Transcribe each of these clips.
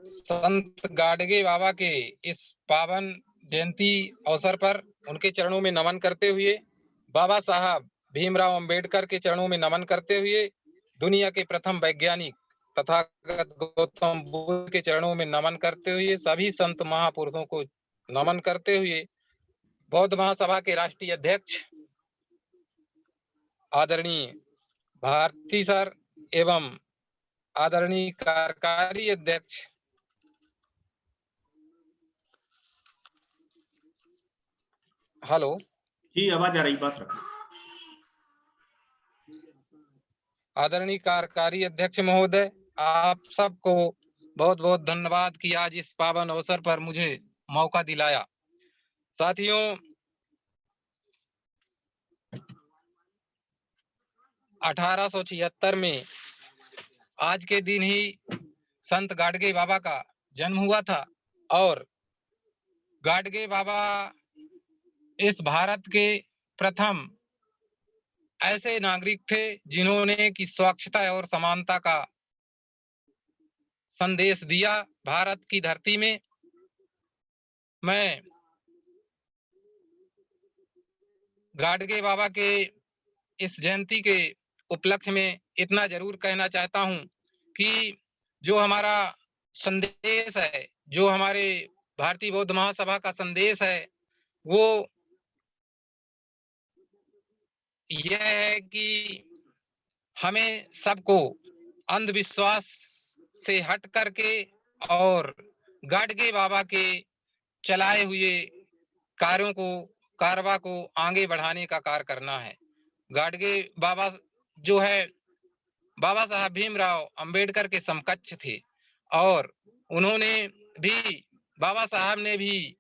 संत गाडगे बाबा के इस पावन जयंती अवसर पर उनके चरणों में नमन करते हुए, बाबा साहब भीमराव अंबेडकर के चरणों में नमन करते हुए, दुनिया के प्रथम वैज्ञानिक तथागत गौतम बुद्ध के चरणों में नमन करते हुए, सभी संत महापुरुषों को नमन करते हुए, बौद्ध महासभा के राष्ट्रीय अध्यक्ष आदरणीय भारती सर एवं आदरणीय कार्यकारी अध्यक्ष हेलो जी, आवाज आ रही, बात रखो। आदरणीय कार्यकारी अध्यक्ष महोदय, आप सबको बहुत बहुत धन्यवाद कि आज इस पावन अवसर पर मुझे मौका दिलाया। साथियों, 1876 में आज के दिन ही संत गाडगे बाबा का जन्म हुआ था और गाडगे बाबा इस भारत के प्रथम ऐसे नागरिक थे जिन्होंने कि स्वच्छता और समानता का संदेश दिया भारत की धरती में। मैं गाडगे बाबा के इस जयंती के उपलक्ष्य में इतना जरूर कहना चाहता हूं कि जो हमारा संदेश है, जो हमारे भारतीय बौद्ध महासभा का संदेश है, वो यह है कि हमें सबको अंधविश्वास से हट करके और गाडगे बाबा के चलाए हुए कार्यों को कारवा को आगे बढ़ाने का कार्य करना है। गाडगे बाबा जो है बाबा साहब भीमराव अंबेडकर के समकक्ष थे और उन्होंने भी बाबा साहब ने भी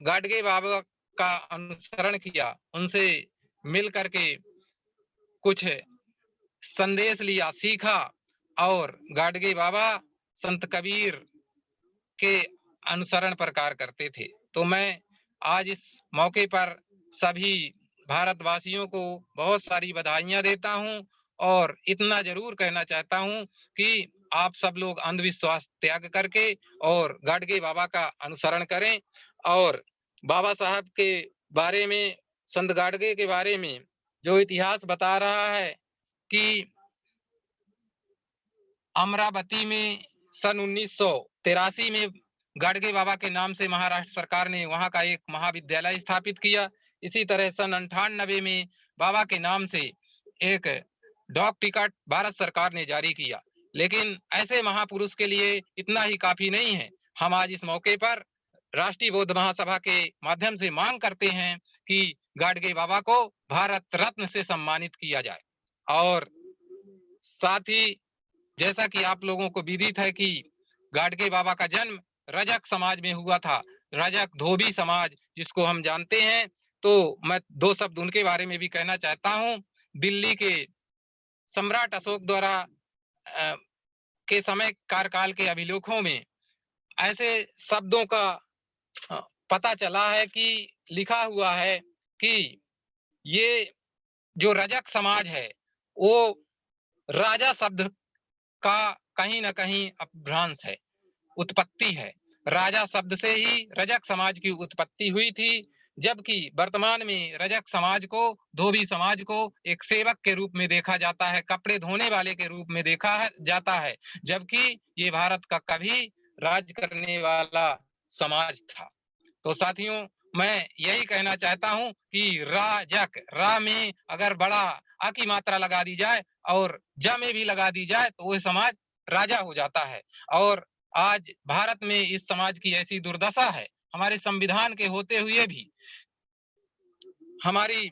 गाडगे बाबा का अनुसरण किया, उनसे मिल करके कुछ संदेश लिया, सीखा और गाडगे बाबा संत कबीर के अनुसरण पर कार्य करते थे। तो मैं आज इस मौके पर सभी भारतवासियों को बहुत सारी बधाइयां देता हूं और इतना जरूर कहना चाहता हूं कि आप सब लोग अंधविश्वास त्याग करके और गाडगे बाबा का अनुसरण करें और बाबा साहब के बारे में, संत गाडगे के बारे में जो इतिहास बता रहा है कि अमरावती में सन 1983 में गाडगे बाबा के नाम से महाराष्ट्र सरकार ने वहां का एक महाविद्यालय स्थापित किया। इसी तरह सन 98 में बाबा के नाम से एक डाक टिकट भारत सरकार ने जारी किया। लेकिन ऐसे महापुरुष के लिए इतना ही काफी नहीं है। हम आज इस मौके पर राष्ट्रीय बौद्ध महासभा के माध्यम से मांग करते हैं कि गाडगे बाबा को भारत रत्न से सम्मानित किया जाए। और साथ ही जैसा कि आप लोगों को विदित है कि गाडगे बाबा का जन्म रजक समाज में हुआ था, रजक धोबी समाज जिसको हम जानते हैं। तो मैं दो शब्द उनके बारे में भी कहना चाहता हूं। दिल्ली के सम्राट अशोक द्वारा के समय कार्यकाल के अभिलेखों में ऐसे शब्दों का पता चला है कि लिखा हुआ है कि ये जो रजक समाज है वो राजा शब्द का कहीं ना कहीं अपभ्रंश है, उत्पत्ति है। राजा शब्द से ही रजक समाज की उत्पत्ति हुई थी, जबकि वर्तमान में रजक समाज को, धोबी समाज को एक सेवक के रूप में देखा जाता है, कपड़े धोने वाले के रूप में देखा जाता है, जबकि ये भारत का कभी राज करने वाला समाज था। तो साथियों, मैं यही कहना चाहता हूं कि राजक, रा में अगर बड़ा आ की मात्रा लगा दी जाए और ज में भी लगा दी जाए तो वह समाज राजा हो जाता है। और आज भारत में इस समाज की ऐसी दुर्दशा है, हमारे संविधान के होते हुए भी, हमारी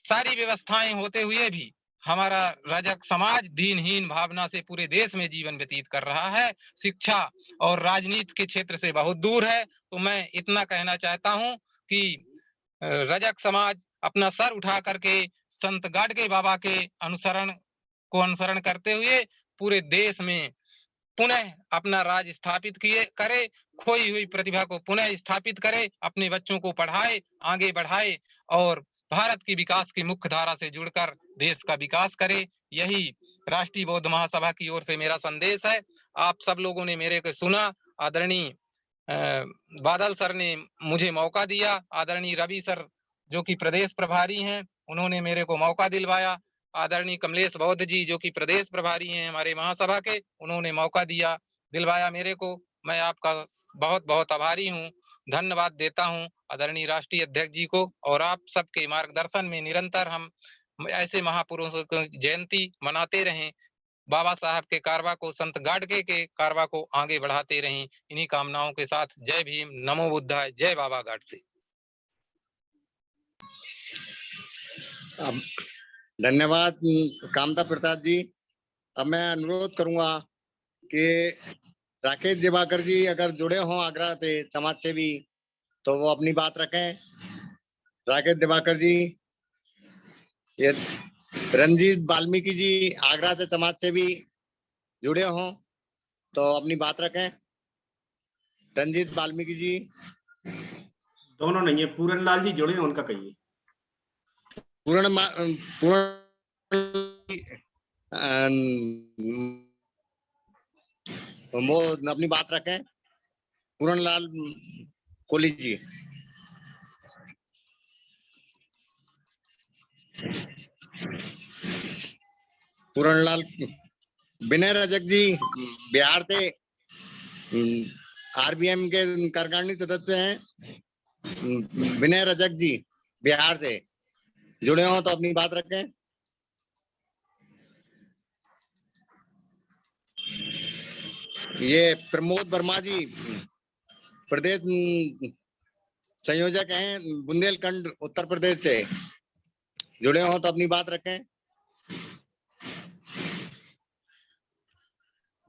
सारी व्यवस्थाएं होते हुए भी हमारा रजक समाज दीनहीन भावना से पूरे देश में जीवन व्यतीत कर रहा है, शिक्षा और राजनीति के क्षेत्र से बहुत दूर है। तो मैं इतना कहना चाहता हूं कि रजक समाज अपना सर उठा करके संत गाडगे बाबा के अनुसरण करते हुए पूरे देश में पुनः अपना राज स्थापित करे, खोई हुई प्रतिभा को पुनः स्थापित करे, अपने बच्चों को पढ़ाए, आगे बढ़ाए और भारत की विकास की मुख्य धारा से जुड़कर देश का विकास करे। यही राष्ट्रीय बौद्ध महासभा की ओर से मेरा संदेश है। आप सब लोगों ने मेरे को सुना। आदरणीय बादल सर ने मुझे मौका दिया। आदरणीय रवि सर जो कि प्रदेश प्रभारी हैं, उन्होंने मेरे को मौका दिलवाया। आदरणीय कमलेश बौद्ध जी जो कि प्रदेश प्रभारी हैं हमारे महासभा के, उन्होंने मौका दिया, दिलवाया मेरे को। मैं आपका बहुत बहुत आभारी हूँ, धन्यवाद देता हूँ आदरणीय राष्ट्रीय अध्यक्ष जी को। और आप सबके मार्गदर्शन में निरंतर हम ऐसे महापुरुषों की जयंती मनाते रहें, बाबा साहब के कारवा को, संत गाडगे के कारवा को आगे बढ़ाते रहें। इन्हीं कामनाओं के साथ जय भीम, नमो बुद्धाय, जय बाबा गाडसे। धन्यवाद कामता प्रसाद जी। अब मैं अनुरोध करूंगा कि राकेश दिवाकर जी अगर जुड़े हों आगरा से समाज सेवी तो वो अपनी बात रखें। राकेश दिवाकर जी, ये रंजीत वाल्मीकि जी आगरा से समाज सेवी जुड़े हों तो अपनी बात रखें। रंजीत वाल्मीकि जी। दोनों नहीं है, पूरन लाल जी जुड़े हैं, उनका कहिए। पूर्ण वो अपनी बात रखें। पूरणलाल कोहली जी। पूरणलाल, विनय रजक जी बिहार से आरबीएम के कार्यकारिणी सदस्य हैं। विनय रजक जी बिहार से जुड़े हो तो अपनी बात रखें। ये प्रमोद वर्मा जी प्रदेश संयोजक हैं बुंदेलखंड उत्तर प्रदेश से, जुड़े हो तो अपनी बात रखें।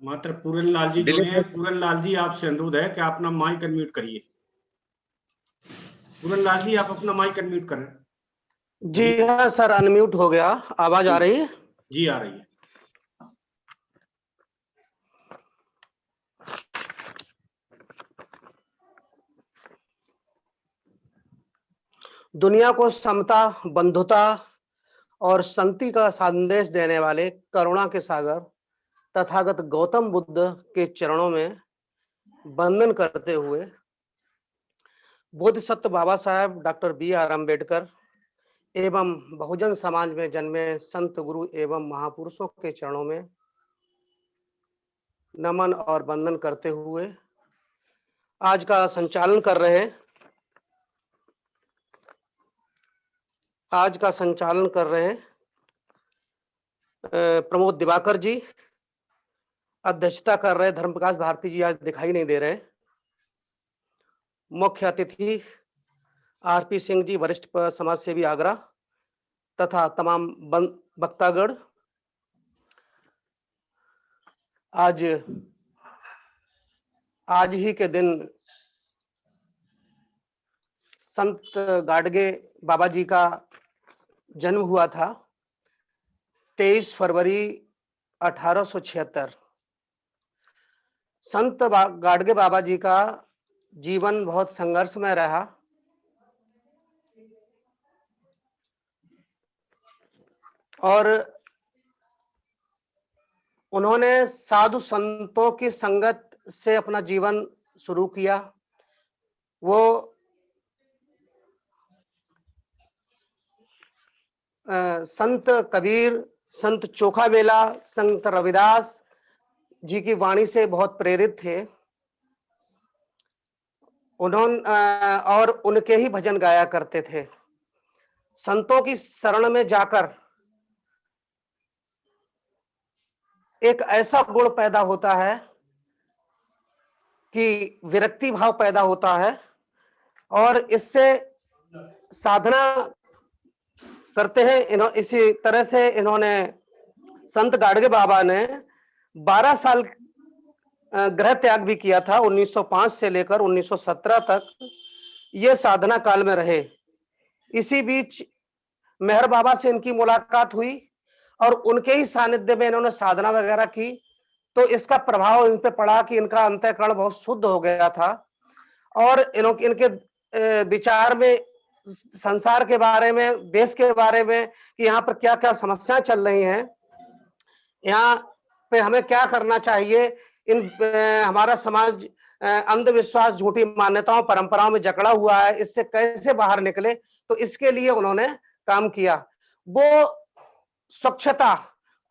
मात्र पूरन लाल जी जुड़े हैं। पूरन लाल जी आपसे अनुरोध है कि आप अपना माइक अनम्यूट करिए। पूरन लाल जी आप अपना माइक अनम्यूट करें। जी हाँ सर, अनम्यूट हो गया। आवाज आ रही है? जी आ रही है। दुनिया को समता, बंधुता और शांति का संदेश देने वाले करुणा के सागर तथागत गौतम बुद्ध के चरणों में वंदन करते हुए बोधिसत्व बाबा साहब डॉक्टर बी.आर. अम्बेडकर एवं बहुजन समाज में जन्मे संत गुरु एवं महापुरुषों के चरणों में नमन और वंदन करते हुए आज का संचालन कर रहे हैं। प्रमोद दिवाकर जी अध्यक्षता कर रहे। धर्म प्रकाश भारती जी आज दिखाई नहीं दे रहे। मुख्य अतिथि आरपी सिंह जी वरिष्ठ समाज सेवी आगरा तथा तमाम वक्तागण। आज ही के दिन संत गाडगे बाबा जी का जन्म हुआ था, 23 फरवरी 1876। संत गाडगे बाबा जी का जीवन बहुत संघर्षमय रहा और उन्होंने साधु संतों की संगत से अपना जीवन शुरू किया। वो संत कबीर, संत चोखा बेला, संत रविदास जी की वाणी से बहुत प्रेरित थे। उन्होंने और उनके ही भजन गाया करते थे। संतों की शरण में जाकर एक ऐसा गुण पैदा होता है कि विरक्ति भाव पैदा होता है और इससे साधना करते हैं। इसी तरह से इन्होंने संत गाडगे बाबा ने 12 साल गृह त्याग भी किया था। 1905 से लेकर 1917 तक ये साधना काल में रहे। इसी बीच मेहर बाबा से इनकी मुलाकात हुई और उनके ही सानिध्य में इन्होंने साधना वगैरह की, तो इसका प्रभाव इन पे पड़ा कि इनका अंतःकरण बहुत शुद्ध हो गया था और इनके विचार में संसार के बारे में, देश के बारे में कि यहाँ पर क्या क्या समस्याएं चल रही हैं, यहाँ पे हमें क्या करना चाहिए, इन हमारा समाज अंधविश्वास, झूठी मान्यताओं, परंपराओं में जकड़ा हुआ है, इससे कैसे बाहर निकले, तो इसके लिए उन्होंने काम किया। वो स्वच्छता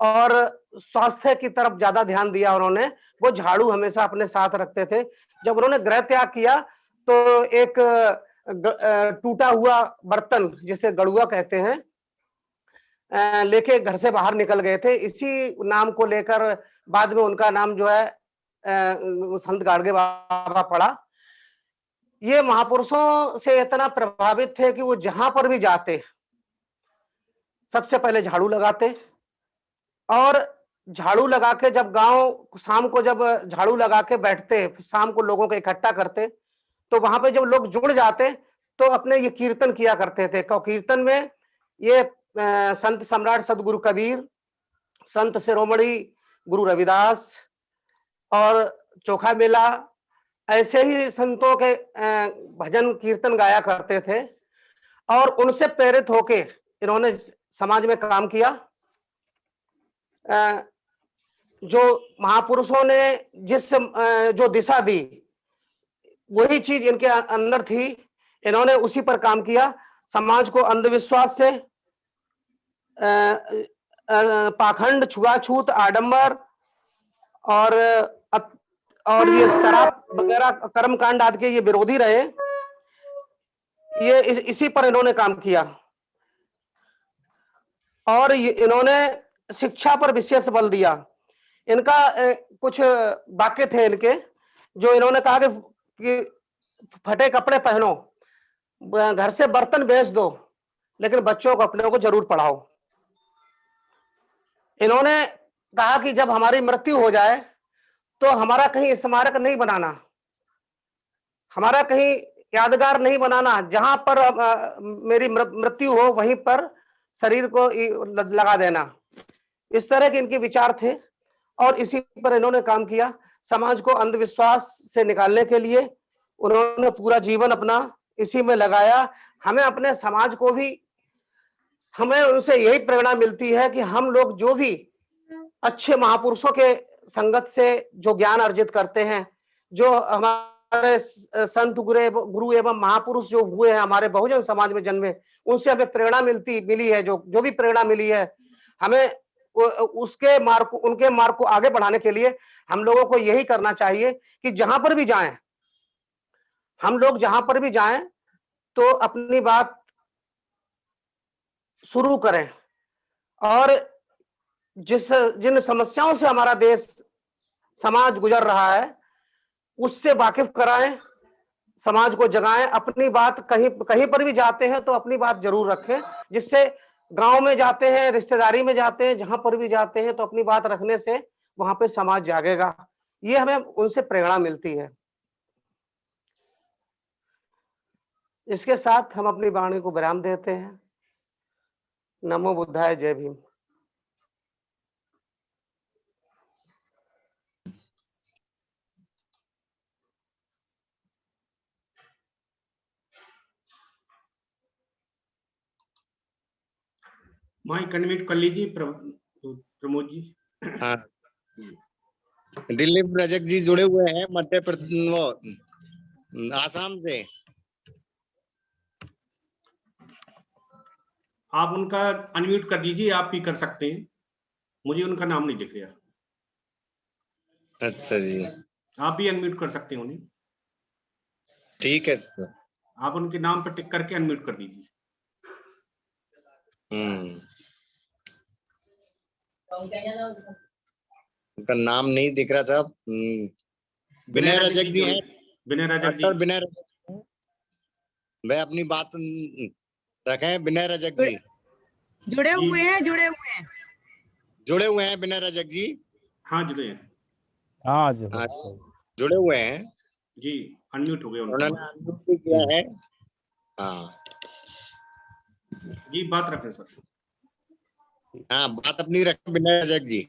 और स्वास्थ्य की तरफ ज्यादा ध्यान दिया उन्होंने। वो झाड़ू हमेशा अपने साथ रखते थे। जब उन्होंने गृह त्याग किया तो एक टूटा हुआ बर्तन, जिसे गड़ुआ कहते हैं, लेके घर से बाहर निकल गए थे। इसी नाम को लेकर बाद में उनका नाम जो है संत गाडगे बाबा पड़ा। ये महापुरुषों से इतना प्रभावित थे कि वो जहां पर भी जाते, सबसे पहले झाड़ू लगाते, और झाड़ू लगा के जब गांव शाम को जब झाड़ू लगा के बैठते, शाम को लोगों को इकट्ठा करते, तो वहां पे जब लोग जुड़ जाते तो अपने ये कीर्तन किया करते थे। कीर्तन में ये संत सम्राट सदगुरु कबीर, संत शिरोमणि गुरु रविदास और चोखा मेला, ऐसे ही संतों के भजन कीर्तन गाया करते थे। और उनसे प्रेरित होके इन्होंने समाज में काम किया। जो महापुरुषों ने जिस जो दिशा दी, वही चीज इनके अंदर थी। इन्होंने उसी पर काम किया। समाज को अंधविश्वास से, पाखंड, छुआछूत, आडंबर और ये शराब वगैरह कर्मकांड आदि के ये विरोधी रहे। ये इसी पर इन्होंने काम किया। और इन्होंने शिक्षा पर विशेष बल दिया। इनका कुछ वाक्य थे इनके, जो इन्होंने कहा कि फटे कपड़े पहनो, घर से बर्तन बेच दो, लेकिन बच्चों को अपने को जरूर पढ़ाओ। इन्होंने कहा कि जब हमारी मृत्यु हो जाए तो हमारा कहीं स्मारक नहीं बनाना, हमारा कहीं यादगार नहीं बनाना, जहां पर मेरी मृत्यु हो वहीं पर शरीर को लगा देना। इस तरह के इनके विचार थे और इसी पर इन्होंने काम किया। समाज को अंधविश्वास से निकालने के लिए उन्होंने पूरा जीवन अपना इसी में लगाया। हमें अपने समाज को भी, हमें उनसे यही प्रेरणा मिलती है कि हम लोग जो भी अच्छे महापुरुषों के संगत से जो ज्ञान अर्जित करते हैं, जो हमारे संत गुरु एवं महापुरुष जो हुए हैं, हमारे बहुजन समाज में जन्मे, उनसे हमें प्रेरणा मिली है। जो भी प्रेरणा मिली है, हमें उसके मार्ग को, उनके मार्ग को आगे बढ़ाने के लिए हम लोगों को यही करना चाहिए कि जहां पर भी जाएं, हम लोग जहां पर भी जाएं तो अपनी बात शुरू करें और जिन समस्याओं से हमारा देश समाज गुजर रहा है उससे वाकिफ कराएं, समाज को जगाएं। अपनी बात कहीं पर भी जाते हैं तो अपनी बात जरूर रखें, जिससे गांव में जाते हैं, रिश्तेदारी में जाते हैं, जहां पर भी जाते हैं तो अपनी बात रखने से वहां पे समाज जागेगा। ये हमें उनसे प्रेरणा मिलती है। इसके साथ हम अपनी वाणी को विराम देते हैं। नमो बुद्धाय, जय भीम। माइक अनम्यूट कर लीजिए प्रमोद जी। हाँ, दिलीप रजक जी जुड़े हुए हैं मध्य प्रदेश, वो आसाम से। आप उनका अनम्यूट कर दीजिए, आप भी कर सकते हैं, मुझे उनका नाम नहीं दिख रहा। अच्छा जी, आप भी अनम्यूट कर सकते हैं उन्हें। ठीक है सर। आप उनके नाम पर टिक करके अनम्यूट कर दीजिए। उनका नाम नहीं दिख रहा था। विनय रजक जी हैं। विनय रजक जी, विनय रजक, वह अपनी बात रखें। विनय रजक जी जुड़े हुए हैं विनय रजक जी। हाँ जुड़े हैं। हाँ, जुड़े हुए हैं जी, अनम्यूट हो गए उन्होंने अनम्यूट भी किया है। हाँ जी, बात रखें सर। हाँ, बात अपनी रखें विनय रजक जी।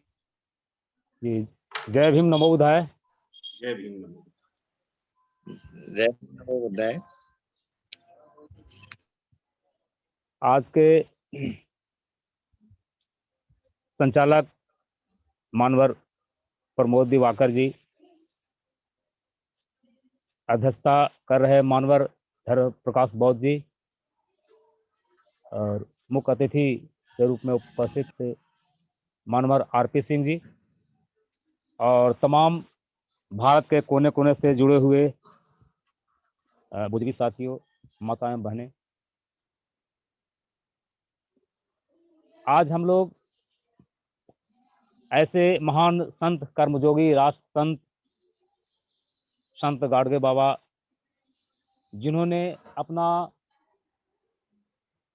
जय भीम, नमो बुद्धाय। जय भीम, नमो जय नमो बुद्धाय। आज के संचालक मानवर प्रमोद दिवाकर जी, अध्यक्षता कर रहे मानवर धर्म प्रकाश बौद्ध जी और मुख्य अतिथि के रूप में उपस्थित मानवर आरपी सिंह जी और तमाम भारत के कोने कोने से जुड़े हुए बुजुर्ग साथियों, माताएं, बहनें, आज हम लोग ऐसे महान संत कर्मयोगी राष्ट्र संत संत गाडगे बाबा, जिन्होंने अपना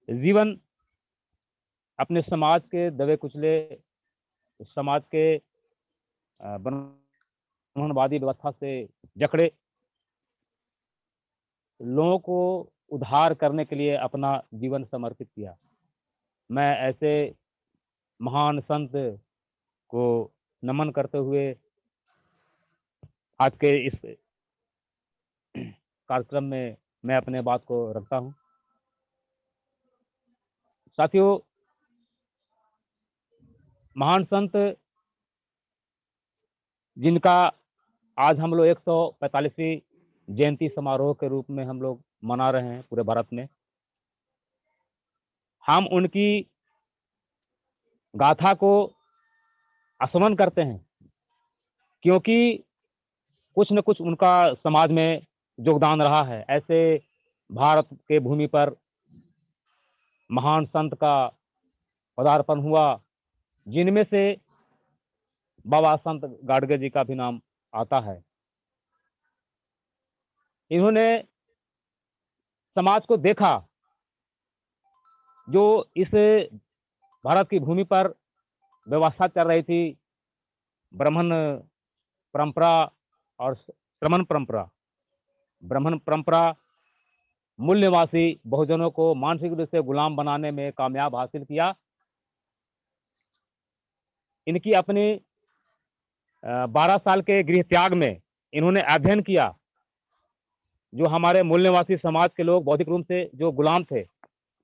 जीवन अपने समाज के दबे कुचले समाज के ब्राह्मणवादी व्यवस्था से जकड़े लोगों को उद्धार करने के लिए अपना जीवन समर्पित किया। मैं ऐसे महान संत को नमन करते हुए आज के इस कार्यक्रम में मैं अपने बात को रखता हूं। साथियों, महान संत जिनका आज हम लोग 145वीं जयंती समारोह के रूप में हम लोग मना रहे हैं पूरे भारत में, हम उनकी गाथा को स्मरण करते हैं क्योंकि कुछ न कुछ उनका समाज में योगदान रहा है। ऐसे भारत के भूमि पर महान संत का पदार्पण हुआ जिनमें से बाबा संत गाडगे जी का भी नाम आता है। इन्होंने समाज को देखा जो इस भारत की भूमि पर व्यवस्था चल रही थी, ब्राह्मण परंपरा और श्रमण परंपरा। ब्राह्मण परंपरा मूल्यवासी बहुजनों को मानसिक रूप से गुलाम बनाने में कामयाब हासिल किया। इनकी अपनी 12 साल के गृह त्याग में इन्होंने अध्ययन किया। जो हमारे मूल्यवासी समाज के लोग बौद्धिक रूप से जो गुलाम थे,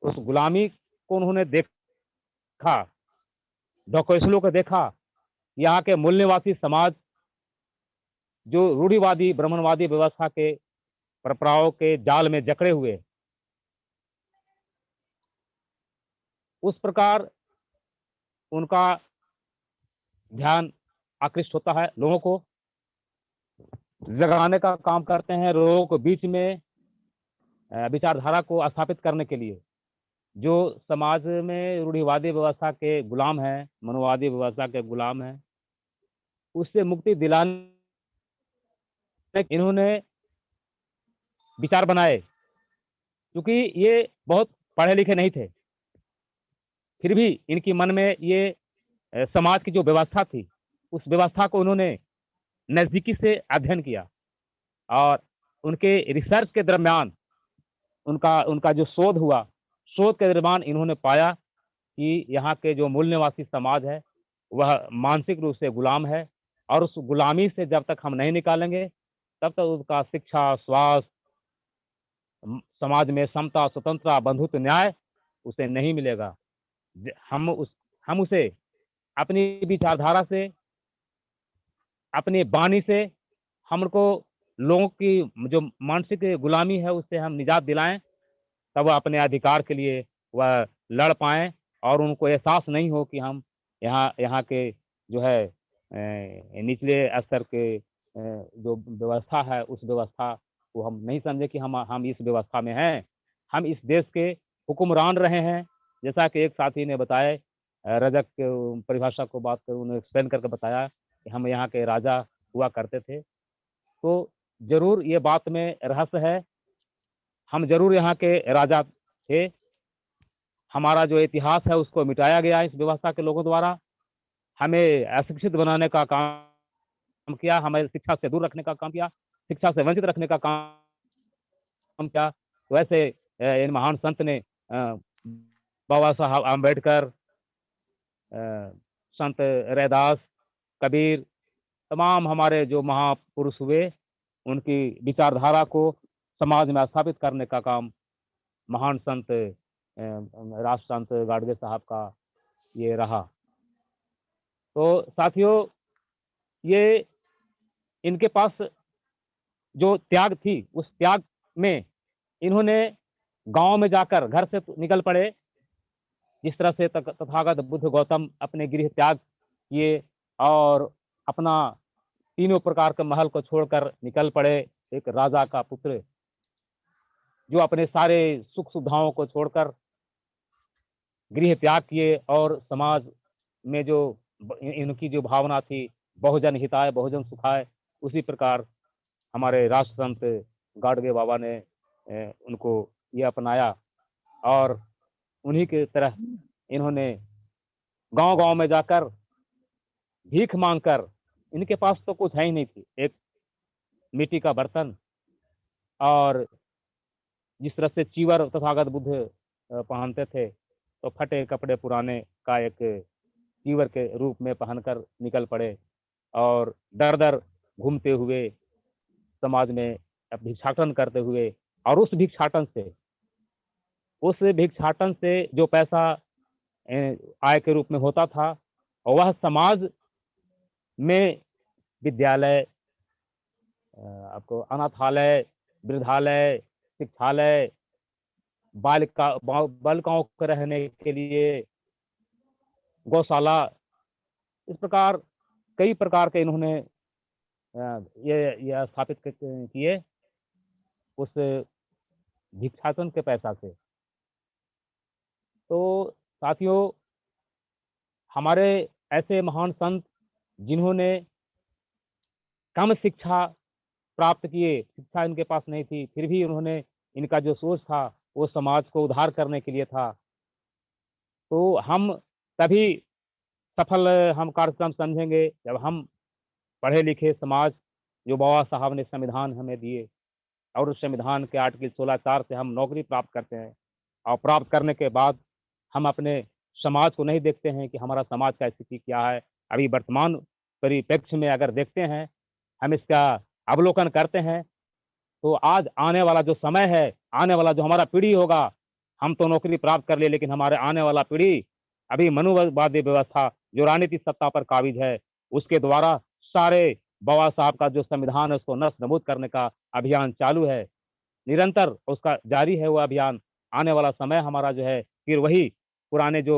उस गुलामी को उन्होंने देखा, डॉक्यूमेंट्री को देखा। यहाँ के मूल्यवासी समाज जो रूढ़िवादी ब्राह्मणवादी व्यवस्था के परंपराओं के जाल में जकड़े हुए, उस प्रकार उनका ध्यान आकृष्ट होता है, लोगों को जगाने का काम करते हैं, लोगों को बीच में विचारधारा को स्थापित करने के लिए। जो समाज में रूढ़िवादी व्यवस्था के गुलाम हैं, मनोवादी व्यवस्था के गुलाम हैं, उससे मुक्ति दिलाने इन्होंने विचार बनाए। क्योंकि ये बहुत पढ़े लिखे नहीं थे, फिर भी इनकी मन में ये समाज की जो व्यवस्था थी, उस व्यवस्था को उन्होंने नजदीकी से अध्ययन किया और उनके रिसर्च के दरमियान उनका जो शोध हुआ, शोध के दरमियान इन्होंने पाया कि यहाँ के जो मूल निवासी समाज है वह मानसिक रूप से गुलाम है और उस गुलामी से जब तक हम नहीं निकालेंगे तब तक उसका शिक्षा, स्वास्थ्य, समाज में समता, स्वतंत्रता, बंधुत्व, न्याय उसे नहीं मिलेगा। हम उसे अपनी विचारधारा से, अपनी वाणी से हमको लोगों की जो मानसिक गुलामी है उससे हम निजात दिलाएं, तब वह अपने अधिकार के लिए वह लड़ पाएं और उनको एहसास नहीं हो कि हम यहाँ के जो है निचले स्तर के जो व्यवस्था है उस व्यवस्था को हम नहीं समझे कि हम इस व्यवस्था में हैं। हम इस देश के हुक्मरान रहे हैं। जैसा कि एक साथी ने बताया, रजक के परिभाषा को बात कर उन्हें एक्सप्लेन करके बताया कि हम यहाँ के राजा हुआ करते थे। तो जरूर ये बात में रहस्य है, हम जरूर यहाँ के राजा थे। हमारा जो इतिहास है उसको मिटाया गया इस व्यवस्था के लोगों द्वारा। हमें अशिक्षित बनाने का काम किया, हमें शिक्षा से दूर रखने का काम किया, शिक्षा से वंचित रखने का काम किया। तो ऐसे इन महान संत ने बाबा साहब आम्बेडकर, संत रैदास, कबीर, तमाम हमारे जो महापुरुष हुए, उनकी विचारधारा को समाज में स्थापित करने का काम महान संत राष्ट्र संत गाडगे साहब का ये रहा। तो साथियों, ये इनके पास जो त्याग थी, उस त्याग में इन्होंने गांव में जाकर घर से निकल पड़े। जिस तरह से तथागत बुद्ध गौतम अपने गृह त्याग किए और अपना तीनों प्रकार के महल को छोड़कर निकल पड़े, एक राजा का पुत्र जो अपने सारे सुख सुविधाओं को छोड़कर गृह त्याग किए और समाज में जो इनकी जो भावना थी, बहुजन हिताय बहुजन सुखाय, उसी प्रकार हमारे राष्ट्र संत गाडगे बाबा ने उनको ये अपनाया और उन्हीं की तरह इन्होंने गांव-गांव में जाकर भीख मांगकर, इनके पास तो कुछ है ही नहीं थी, एक मिट्टी का बर्तन और जिस तरह से चीवर तथागत बुद्ध पहनते थे, तो फटे कपड़े पुराने का एक चीवर के रूप में पहनकर निकल पड़े और दर-दर घूमते हुए समाज में भिक्षाटन करते हुए और उस भिक्षाटन से जो पैसा आय के रूप में होता था, वह समाज में विद्यालय, आपको अनाथालय, वृद्धालय, शिक्षालय, बालिकाओं के रहने के लिए गौशाला, इस प्रकार कई प्रकार के इन्होंने ये स्थापित किए उस भिक्षाटन के पैसा से। तो साथियों, हमारे ऐसे महान संत जिन्होंने कम शिक्षा प्राप्त किए, शिक्षा इनके पास नहीं थी, फिर भी उन्होंने, इनका जो सोच था वो समाज को उद्धार करने के लिए था। तो हम तभी सफल हम कार्यक्रम समझेंगे जब हम पढ़े लिखे समाज, जो बाबा साहब ने संविधान हमें दिए और उस संविधान के आर्टिकल 16(4) से हम नौकरी प्राप्त करते हैं और प्राप्त करने के बाद हम अपने समाज को नहीं देखते हैं कि हमारा समाज का स्थिति क्या है। अभी वर्तमान परिप्रेक्ष्य में अगर देखते हैं, हम इसका अवलोकन करते हैं, तो आज आने वाला जो समय है, आने वाला जो हमारा पीढ़ी होगा, हम तो नौकरी प्राप्त कर लिए, लेकिन हमारे आने वाला पीढ़ी अभी मनुवादी व्यवस्था जो राजनीतिक सत्ता पर काबिज है, उसके द्वारा सारे बाबा साहब का जो संविधान है उसको नष्ट-नबूद करने का अभियान चालू है। निरंतर उसका जारी है वो अभियान। आने वाला समय हमारा जो है फिर वही पुराने जो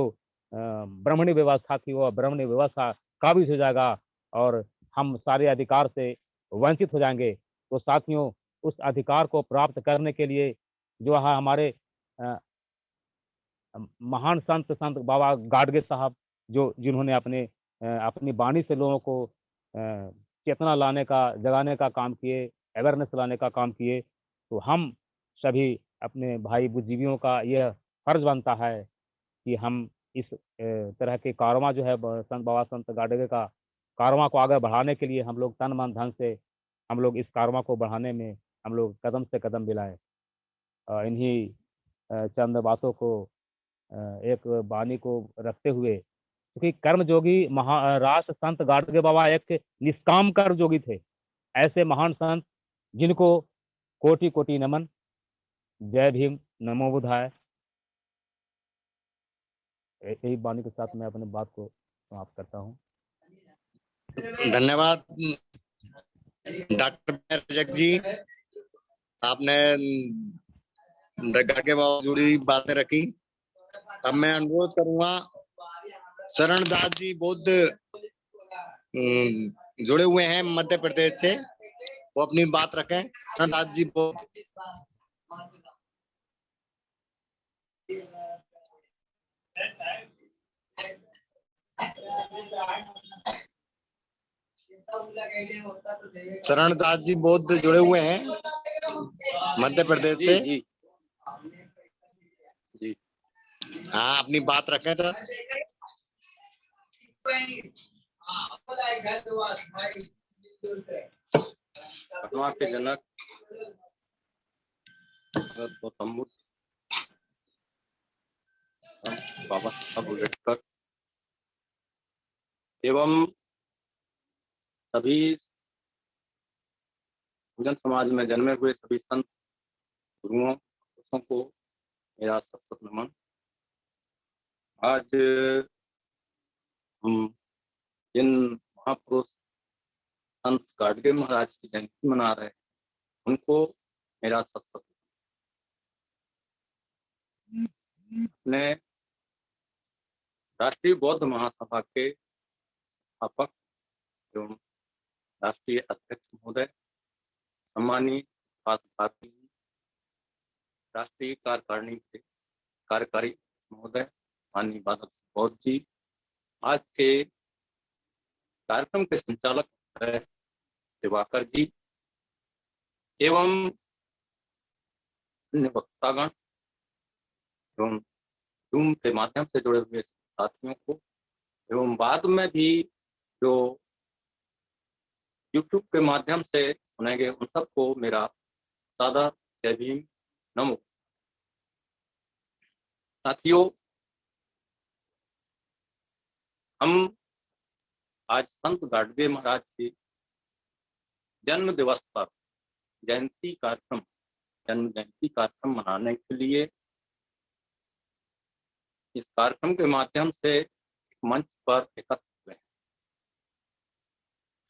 ब्राह्मणी व्यवस्था थी, वो ब्राह्मणी व्यवस्था काबिज हो जाएगा और हम सारे अधिकार से वंचित हो जाएँगे। तो साथियों, उस अधिकार को प्राप्त करने के लिए जो है हमारे महान संत बाबा गाडगे साहब, जो जिन्होंने अपनी वाणी से लोगों को चेतना लाने का, जगाने का काम किए, अवेयरनेस लाने का काम किए। तो हम सभी अपने भाई बुद्धिजीवियों का यह फर्ज बनता है कि हम इस तरह के कारवां जो है बाबा संत गाडगे का कारवां को आगे बढ़ाने के लिए हम लोग तन मन धन से हम लोग इस कारवां को बढ़ाने में हम लोग कदम से कदम मिलाएं। इन्हीं चंद बातों को एक वाणी को रखते हुए, क्योंकि कर्मयोगी राष्ट्र संत गाडगे बाबा एक निष्काम कर्मयोगी थे। ऐसे महान संत जिनको कोटि-कोटि नमन। जय भीम, नमो बुद्धाय। यही वाणी के साथ मैं अपनी बात को समाप्त करता हूँ। धन्यवाद डॉक्टर रजक जी, आपने गाडगे बाबा जुड़ी बातें रखी। अब मैं अनुरोध करूंगा शरणदास जी बौद्ध जुड़े हुए हैं मध्य प्रदेश से, वो अपनी बात रखें। शरणदास जी बौद्ध। शरणदास जी बौद्ध जुड़े हुए हैं मध्य प्रदेश से। जी जी, हाँ, अपनी बात रखें सर। के जनक गौतम बुद्ध, बाबा साहब अम्बेडकर एवं सभी जन समाज में जन्मे हुए सभी संत गुरुओं को मेरा सशक्त नमन। आज हम जिन महापुरुष संत गाडगे महाराज की जयंती मना रहे हैं, उनको मेरा सत ने राष्ट्रीय बौद्ध महासभा के संस्थापक एवं राष्ट्रीय अध्यक्ष महोदय, सम्मानीय भारती राष्ट्रीय कार्यकारिणी के कार्यकारी महोदय माननीय बादल सिंह गौर जी, आज के कार्यक्रम के संचालक दिवाकर जी एवं अन्य वक्तागण एवं जूम के माध्यम से जुड़े हुए साथियों को एवं बाद में भी जो यूट्यूब के माध्यम से सुनेंगे उन सबको मेरा सादर जय भीम नमो। साथियों, हम आज संत गाडगे महाराज के जन्म दिवस पर जन्म जयंती कार्यक्रम मनाने के लिए इस कार्यक्रम के माध्यम से एक मंच पर एकत्र हुए हैं।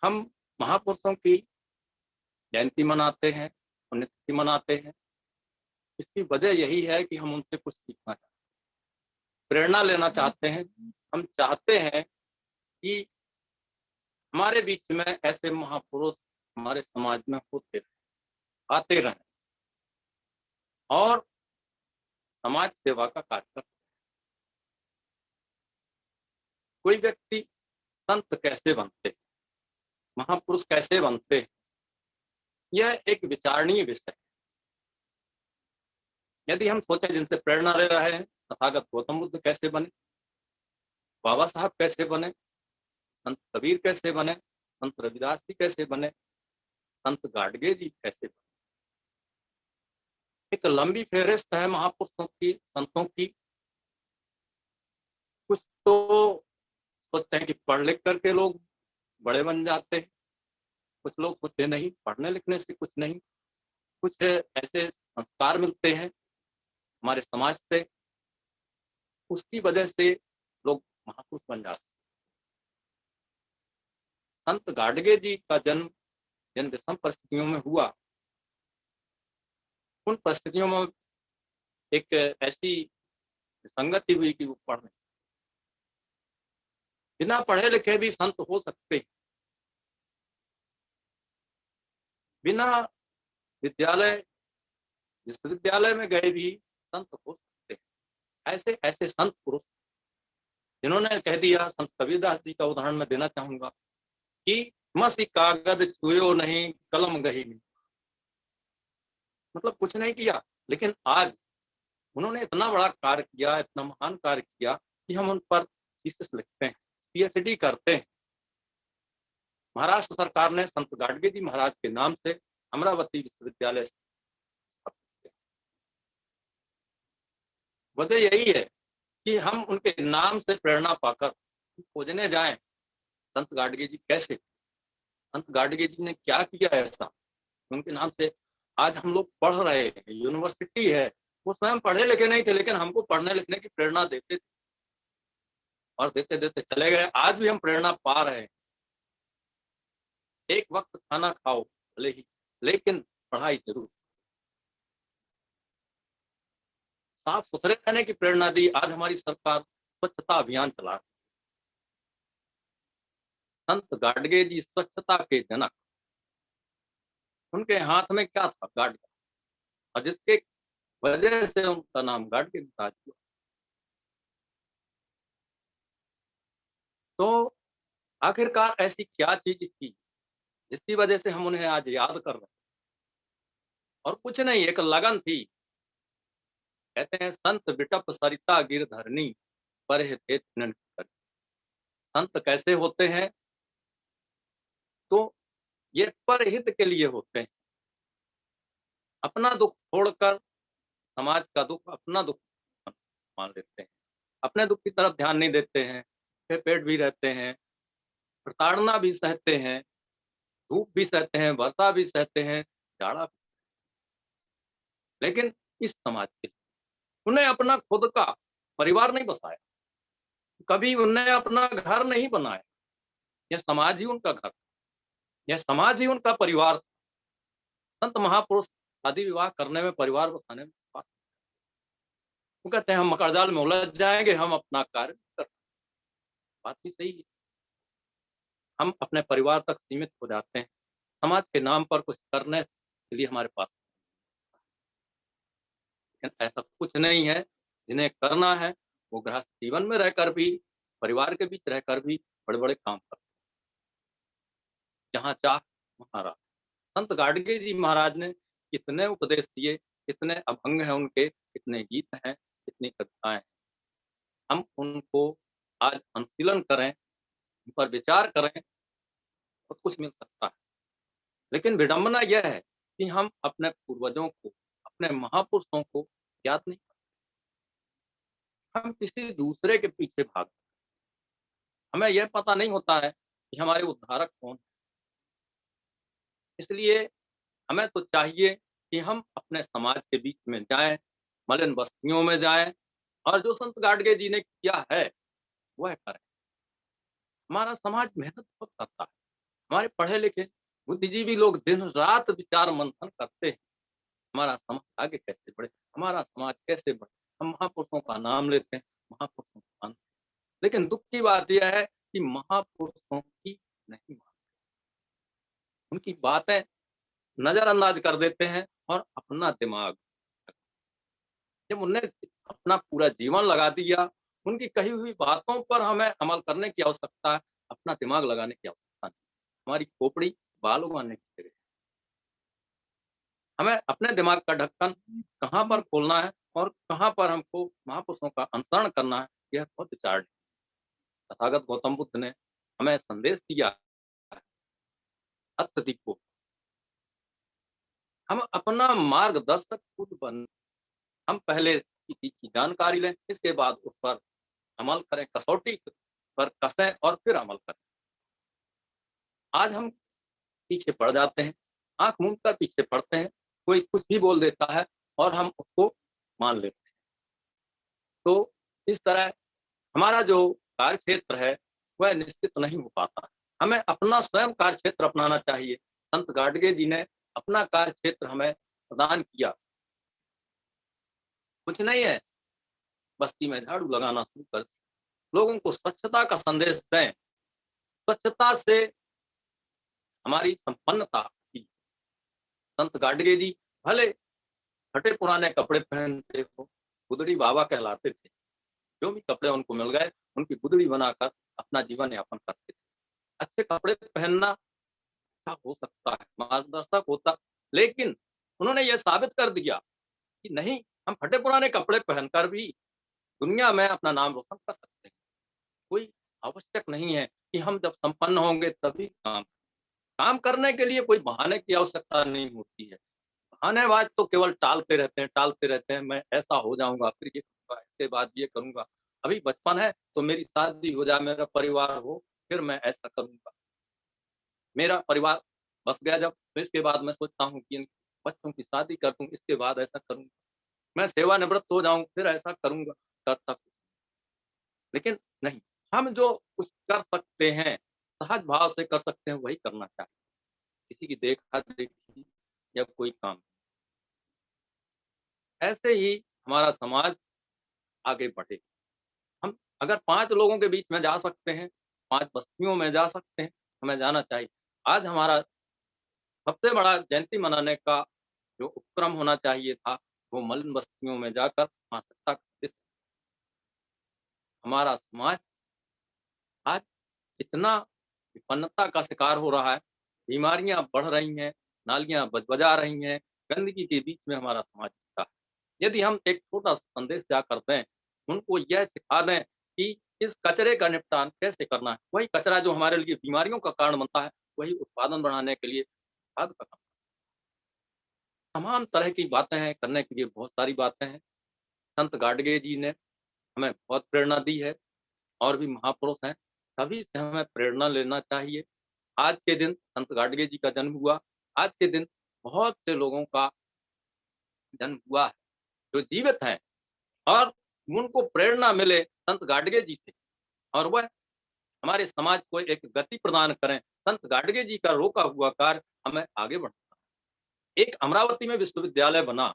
हम महापुरुषों की जयंती मनाते हैं, पुण्यतिथि मनाते हैं। इसकी वजह यही है कि हम उनसे कुछ सीखना चाहते हैं, प्रेरणा लेना चाहते हैं। हम चाहते हैं कि हमारे बीच में ऐसे महापुरुष हमारे समाज में होते रहे, आते रहें और समाज सेवा का कार्य करते हैं। कोई व्यक्ति संत कैसे बनते हैं, महापुरुष कैसे बनते हैं, यह एक विचारणीय विषय है। यदि हम सोचें जिनसे प्रेरणा ले रहे हैं, तथागत गौतम बुद्ध कैसे बने, बाबा साहब कैसे बने, संत कबीर कैसे बने, संत रविदास जी कैसे बने, संत गाडगे जी कैसे बने। एक लंबी फेहरिस्त है महापुरुषों की, संतों की। कुछ तो सोचते हैं कि पढ़ लिख करके लोग बड़े बन जाते हैं, कुछ लोग सोचते नहीं पढ़ने लिखने से कुछ नहीं, कुछ ऐसे संस्कार मिलते हैं हमारे समाज से, उसकी वजह से लोग महापुरुष बन जाते हैं। संत गाडगे जी का जन्म जिन विषम परिस्थितियों में हुआ, उन परिस्थितियों में एक ऐसी संगति हुई कि वो पढ़ नहीं, बिना पढ़े लिखे भी संत हो सकते हैं, बिना विद्यालय विश्वविद्यालय में गए भी संत हो सकते हैं। ऐसे ऐसे संत पुरुष जिन्होंने कह दिया, संत कबीरदास जी का उदाहरण मैं देना चाहूंगा कि मसी कागज छुयो नहीं कलम गही नहीं, मतलब कुछ नहीं किया, लेकिन आज उन्होंने इतना बड़ा कार्य किया, इतना महान कार्य किया कि हम उन पर थीसिस लिखते हैं, पीएचडी करते हैं। महाराष्ट्र सरकार ने संत गाडगे जी महाराज के नाम से अमरावती विश्वविद्यालय स्थापित किया। वजह यही है कि हम उनके नाम से प्रेरणा पाकर खोजने जाएं, संत गाडगे जी कैसे, संत गाडगे जी ने क्या किया ऐसा, उनके नाम से आज हम लोग पढ़ रहे हैं। यूनिवर्सिटी है, वो स्वयं पढ़े लिखे नहीं थे, लेकिन हमको पढ़ने लिखने की प्रेरणा देते थे और देते देते चले गए। आज भी हम प्रेरणा पा रहे हैं। एक वक्त खाना खाओ भले ही, लेकिन पढ़ाई जरूर। साफ सुथरे रहने की प्रेरणा दी। आज हमारी सरकार स्वच्छता अभियान चला रही है। संत गाडगे जी स्वच्छता के जनक, उनके हाथ में क्या था, गाडगा, और जिसके वजह से उनका नाम गाडगे महाराज हुआ। तो आखिरकार ऐसी क्या चीज थी जिसकी वजह से हम उन्हें आज याद कर रहे हैं? और कुछ नहीं, एक लगन थी। कहते हैं संत बिटप सरिता गिरधरनी पर थे। संत कैसे होते हैं? तो ये परहित के लिए होते हैं। अपना दुख छोड़कर समाज का दुख अपना दुख मान लेते हैं, अपने दुख की तरफ ध्यान नहीं देते हैं, फिर पेट भी रहते हैं, प्रताड़ना भी सहते हैं, धूप भी सहते हैं, वर्षा भी सहते हैं, जाड़ा भी, लेकिन इस समाज के उन्हें अपना खुद का परिवार नहीं बसाया, कभी उन्हें अपना घर नहीं बनाया। यह समाज ही उनका घर, यह समाज ही उनका परिवार। संत महापुरुष शादी विवाह करने में, परिवार बसाने में विश्वास, वो कहते हैं हम मकड़जाल में उलझ जाएंगे, हम अपना कार्य कर, बात भी सही है। हम अपने परिवार तक सीमित हो जाते हैं, समाज के नाम पर कुछ करने के लिए हमारे पास, लेकिन ऐसा कुछ नहीं है। जिन्हें करना है वो गृहस्थ जीवन में रहकर भी, परिवार के बीच रहकर भी बड़े बड़े काम करते हैं, जहाँ चाह वहाँ राह। संत गाडगे जी महाराज ने कितने उपदेश दिए, कितने अभंग हैं उनके, कितने गीत हैं, कितनी कविताएं हैं। हम उनको आज अनुशीलन करें, उन पर विचार करें, बहुत कुछ मिल सकता है। लेकिन विडंबना यह है कि हम अपने पूर्वजों को, अपने महापुरुषों को याद नहीं करते, हम किसी दूसरे के पीछे भागते, हमें यह पता नहीं होता है कि हमारे उद्धारक कौन है। इसलिए हमें तो चाहिए कि हम अपने समाज के बीच में जाएं, मलिन बस्तियों में जाएं, और जो संत गाडगे जी ने किया है वह करें। हमारा समाज मेहनत बहुत करता है, हमारे पढ़े लिखे बुद्धिजीवी लोग दिन रात विचार मंथन करते हैं, हमारा समाज आगे कैसे बढ़े, हमारा समाज कैसे बढ़े। हम महापुरुषों का नाम लेते हैं, महापुरुषों को मानते हैं, लेकिन दुख की बात यह है कि महापुरुषों की नहीं मानते, उनकी बातें नजरअंदाज कर देते हैं और अपना दिमाग, जब उन्हें अपना पूरा जीवन लगा दिया, उनकी कही हुई बातों पर हमें अमल करने की आवश्यकता है, अपना दिमाग लगाने की आवश्यकता नहीं। हमारी खोपड़ी बाल उगाने की जगह, हमें अपने दिमाग का ढक्कन कहाँ पर खोलना है और कहाँ पर हमको महापुरुषों का अनुसरण करना है, यह बहुत विचार। तथागत गौतम बुद्ध ने हमें संदेश दिया है, अत्यधिक को हम अपना मार्गदर्शक खुद बन, हम पहले किसी की जानकारी लें, इसके बाद उस पर अमल करें, कसौटी पर कसें और फिर अमल करें। आज हम पीछे पड़ जाते हैं, आंख मूंद कर पीछे पड़ते हैं, कोई कुछ भी बोल देता है और हम उसको मान लेते हैं। तो इस तरह हमारा जो कार्य क्षेत्र है वह निश्चित नहीं हो पाता है। हमें अपना स्वयं कार्य क्षेत्र अपनाना चाहिए। संत गाडगे जी ने अपना कार्य क्षेत्र हमें प्रदान किया, कुछ नहीं है, बस्ती में झाड़ू लगाना शुरू कर, लोगों को स्वच्छता का संदेश दें, स्वच्छता से हमारी संपन्नता की। संत गाडगे जी भले फटे पुराने कपड़े पहनते हो, गुदड़ी बाबा कहलाते थे, जो भी कपड़े उनको मिल गए उनकी गुदड़ी बनाकर अपना जीवन यापन करते थे। अच्छे कपड़े पहनना अच्छा हो सकता है, मार्गदर्शक होता, लेकिन उन्होंने यह साबित कर दिया कि नहीं, हम फटे पुराने कपड़े पहनकर भी दुनिया में अपना नाम रोशन कर सकते हैं। कोई आवश्यक नहीं है कि हम जब संपन्न होंगे तभी काम करने के लिए कोई बहाने की आवश्यकता नहीं होती है। बहानेबाज तो केवल टालते रहते हैं, मैं ऐसा हो जाऊंगा, फिर ये करूंगा, इसके बाद ये करूंगा, अभी बचपन है तो मेरी शादी हो जाए, मेरा परिवार हो, फिर मैं ऐसा करूंगा। मेरा परिवार बस गया जब, तो इसके बाद मैं सोचता हूँ कि इन बच्चों की शादी कर दूं, इसके बाद ऐसा करूंगा, मैं सेवानिवृत्त हो जाऊं, फिर ऐसा करूंगा, करता कुछ। लेकिन नहीं, हम जो कुछ कर सकते हैं, सहज भाव से कर सकते हैं, वही करना चाहिए। किसी की देखा देखी या कोई काम, ऐसे ही हमारा समाज आगे बढ़े। हम अगर 5 लोगों के बीच में जा सकते हैं, 5 बस्तियों में जा सकते हैं, हमें जाना चाहिए। आज हमारा सबसे बड़ा जयंती मनाने का जो उपक्रम होना चाहिए था, वो मलिन बस्तियों में जाकर वहाँ सत्ता का संदेश। हमारा समाज आज इतना विपन्नता का शिकार हो रहा है, बीमारियां बढ़ रही हैं, नालियां बजबजा रही हैं, गंदगी के बीच में हमारा समाज जीता है। यदि हम एक छोटा सा संदेश जाकर दें, उनको यह सिखा दें कि इस कचरे का निपटान कैसे करना है, वही कचरा जो हमारे लिए बीमारियों का कारण बनता है, वही उत्पादन बढ़ाने के लिए खाद का काम। तमाम तरह की बातें हैं, करने के लिए बहुत सारी बातें हैं। संत गाडगे जी ने हमें बहुत प्रेरणा दी है, और भी महापुरुष हैं, सभी से हमें प्रेरणा लेना चाहिए। आज के दिन संत गाडगे जी का जन्म हुआ, आज के दिन बहुत से लोगों का जन्म हुआ है जो जीवित हैं, और उनको प्रेरणा मिले संत गाडगे जी से, और वह हमारे समाज को एक गति प्रदान करें। संत गाडगे जी का रोका हुआ कार्य हमें आगे बढ़ाना है। एक अमरावती में विश्वविद्यालय बना,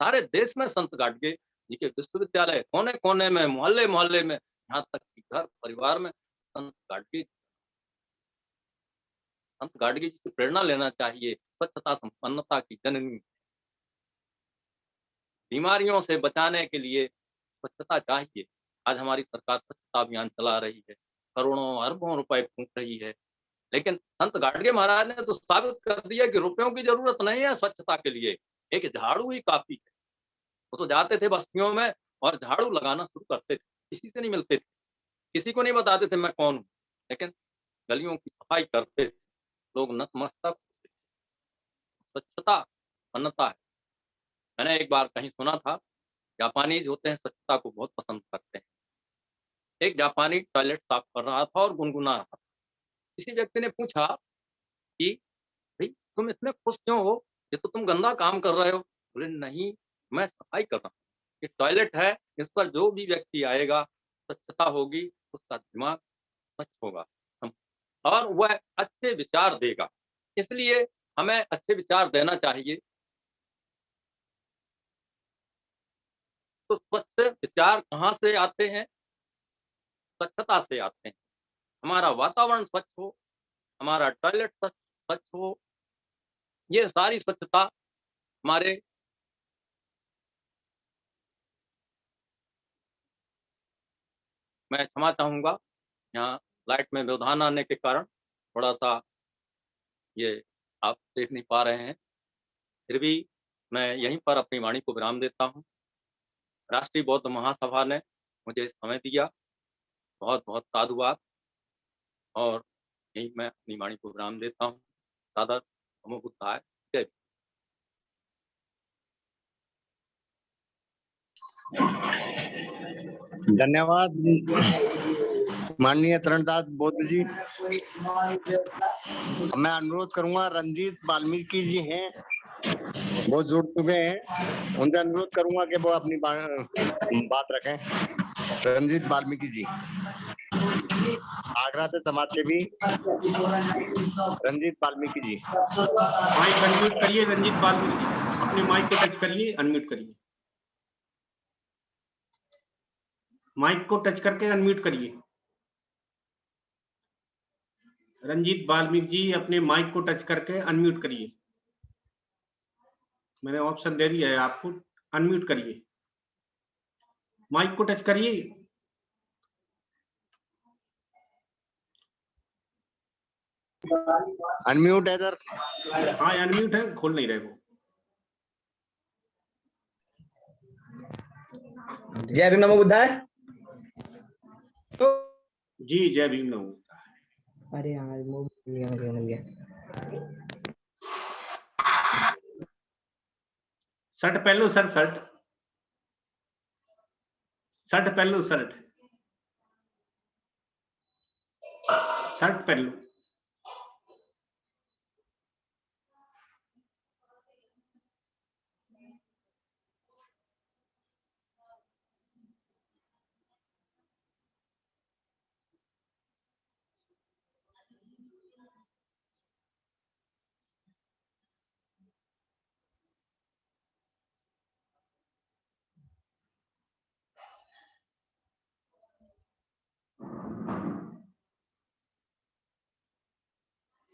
सारे देश में संत गाडगे जी के विश्वविद्यालय, कोने कोने में, मोहल्ले मोहल्ले में, यहाँ तक कि घर परिवार में संत गाडगे जी से प्रेरणा लेना चाहिए। स्वच्छता संपन्नता की जननी, बीमारियों से बचाने के लिए स्वच्छता चाहिए। आज हमारी सरकार स्वच्छता अभियान चला रही है, करोड़ों अरबों रुपए फूंक रही है, लेकिन संत गाडगे महाराज ने तो साबित कर दिया कि रुपयों की जरूरत नहीं है स्वच्छता के लिए, एक झाड़ू ही काफी है। वो तो जाते थे बस्तियों में और झाड़ू लगाना शुरू करते थे, किसी से नहीं मिलते थे, किसी को नहीं बताते थे मैं कौन हूँ, लेकिन गलियों की सफाई करते थे, लोग नतमस्तक होते थे। स्वच्छता अन्नता है। मैंने एक बार कहीं सुना था, जापानीज होते हैं स्वच्छता को बहुत पसंद करते हैं। एक जापानी टॉयलेट साफ कर रहा था और गुनगुना रहा था। किसी व्यक्ति ने पूछा कि भाई तुम इतने खुश क्यों हो, ये तो तुम गंदा काम कर रहे हो। बोले नहीं, मैं सफाई कर रहा हूँ, ये टॉयलेट है, इस पर जो भी व्यक्ति आएगा, स्वच्छता होगी, उसका दिमाग स्वच्छ होगा और वह अच्छे विचार देगा, इसलिए हमें अच्छे विचार देना चाहिए। तो स्वच्छ विचार कहाँ से आते हैं? स्वच्छता से आते हैं। हमारा वातावरण स्वच्छ हो, हमारा टॉयलेट स्वच्छ हो, ये सारी स्वच्छता हमारे मैं क्षमा चाहूंगा, यहाँ लाइट में व्यवधान आने के कारण थोड़ा सा ये आप देख नहीं पा रहे हैं, फिर भी मैं यहीं पर अपनी वाणी को विराम देता हूँ। राष्ट्रीय बौद्ध महासभा ने मुझे समय दिया, बहुत बहुत साधुवाद, और यहीं मैं अपनी वाणी को विराम देता हूँ। सादर नमो बुद्धाय, जय। धन्यवाद माननीय तरणदास बौद्ध जी। मैं अनुरोध करूंगा, रंजीत वाल्मीकि जी हैं, वो जुड़ चुके हैं, उनसे अनुरोध करूंगा कि वो अपनी बात रखें। रंजीत वाल्मीकि जी, आगरा से समाज सेवी रंजीत वाल्मीकि जी। माइक अनम्यूट करिए रंजीत वाल्मीकि जी, अपने माइक को टच करिए, अनम्यूट करिए, माइक को टच करके अनम्यूट करिए। रंजीत वाल्मीकि जी, अपने माइक को टच करके अनम्यूट करिए। मैंने ऑप्शन दे दिया है आपको, अनम्यूट करिए, माइक को टच करिए। अनम्यूट है सर। हाँ अनम्यूट है, खोल नहीं रहे वो। जय भीम नमो बुद्धाय। जी जय भीम नमो। अरे यार मिल गया। शर्ट पहन लो सर, शर्ट पहन लो, शर्ट पहन लो।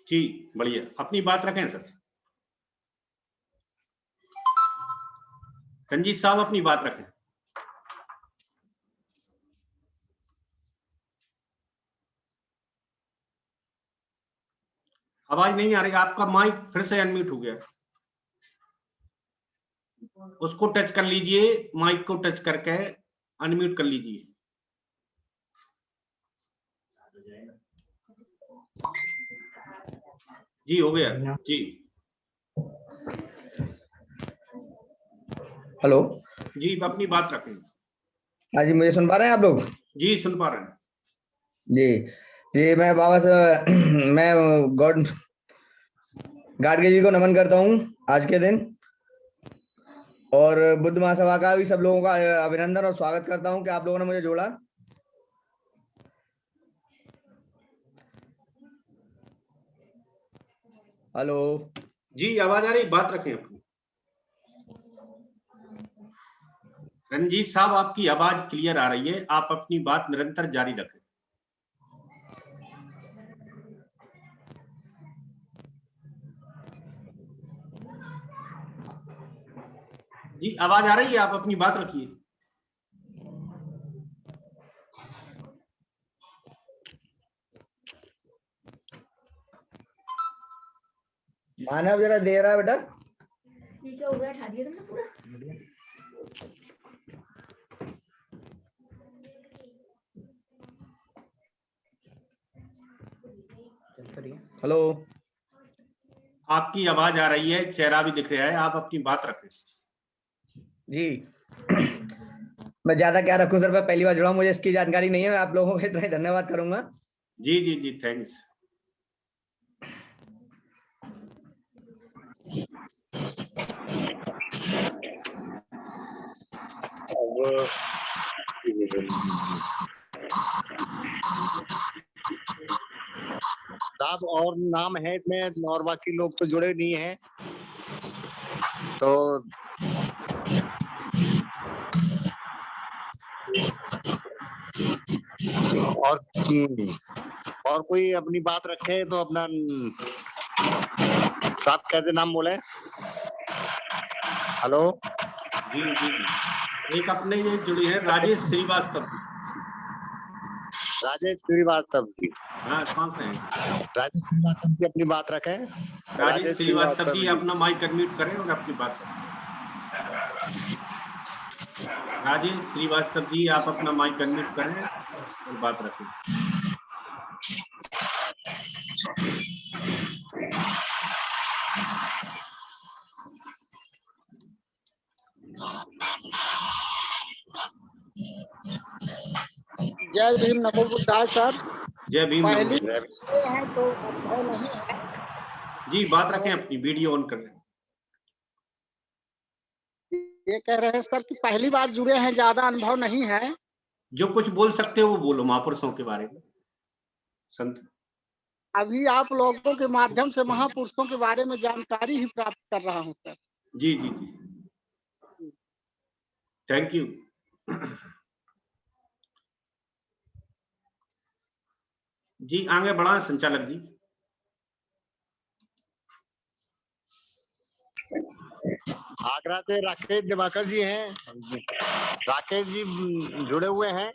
जी बढ़िया, अपनी बात रखें सर। रंजीत साहब अपनी बात रखें। आवाज नहीं आ रही, आपका माइक फिर से अनम्यूट हो गया, उसको टच कर लीजिए, माइक को टच करके अनम्यूट कर लीजिए। जी हो गया जी। हेलो जी अपनी बात रखें। हाँ जी, मुझे सुन पा रहे हैं आप लोग? जी सुन पा रहे हैं जी जी, मैं बाबा से मैं गॉड गाडगे जी को नमन करता हूँ आज के दिन, और बुद्ध महासभा का भी सब लोगों का अभिनंदन और स्वागत करता हूँ कि आप लोगों ने मुझे जोड़ा। हेलो जी आवाज आ रही, बात रखें अपनी। रंजीत साहब आपकी आवाज क्लियर आ रही है, आप अपनी बात निरंतर जारी रखें। जी आवाज आ रही है, आप अपनी बात रखिए। मानव जरा दे रहा है बेटा। ठीक है, हो गया, ठा दिया तुमने पूरा। हेलो, आपकी आवाज आ रही है, चेहरा भी दिख रहा है, आप अपनी बात रखें। जी मैं ज्यादा क्या रखूं सर, मैं पहली बार जुड़ा हूं, मुझे इसकी जानकारी नहीं है। मैं आप लोगों को इतना ही धन्यवाद करूंगा। जी जी जी, थैंक्स। साहब और नाम है इसमें और बाकी लोग तो जुड़े नहीं हैं, तो और कोई अपनी बात रखे तो अपना साहब कैसे नाम बोले। हेलो, जी जी जी, एक अपने ये जुड़ी है राजेश श्रीवास्तव जी। राजेश श्रीवास्तव जी। हाँ, कौन से हैं? राजेश श्रीवास्तव जी अपनी बात रखें। राजेश श्रीवास्तव जी अपना माइक अनम्यूट करें और अपनी बात करें। राजेश श्रीवास्तव जी आप अपना माइक अनम्यूट करें और बात रखें। जय भीम, नमो बुद्धाय सर। जय भीम। पहली हैं तो अनुभव नहीं है। जी बात रखें अपनी, वीडियो ऑन कर लें। ये कह रहे हैं सर कि पहली बार जुड़े हैं, ज्यादा अनुभव नहीं है। जो कुछ बोल सकते हो वो बोलो महापुरुषों के बारे में, संत। अभी आप लोगों के माध्यम से महापुरुषों के बारे में जानकारी ही प्राप्त कर रहा हूँ सर। जी जी जी, थैंक यू। जी आगे बढ़ा संचालक जी। आगरा से राकेश दिवाकर जी हैं। राकेश जी जुड़े हुए हैं।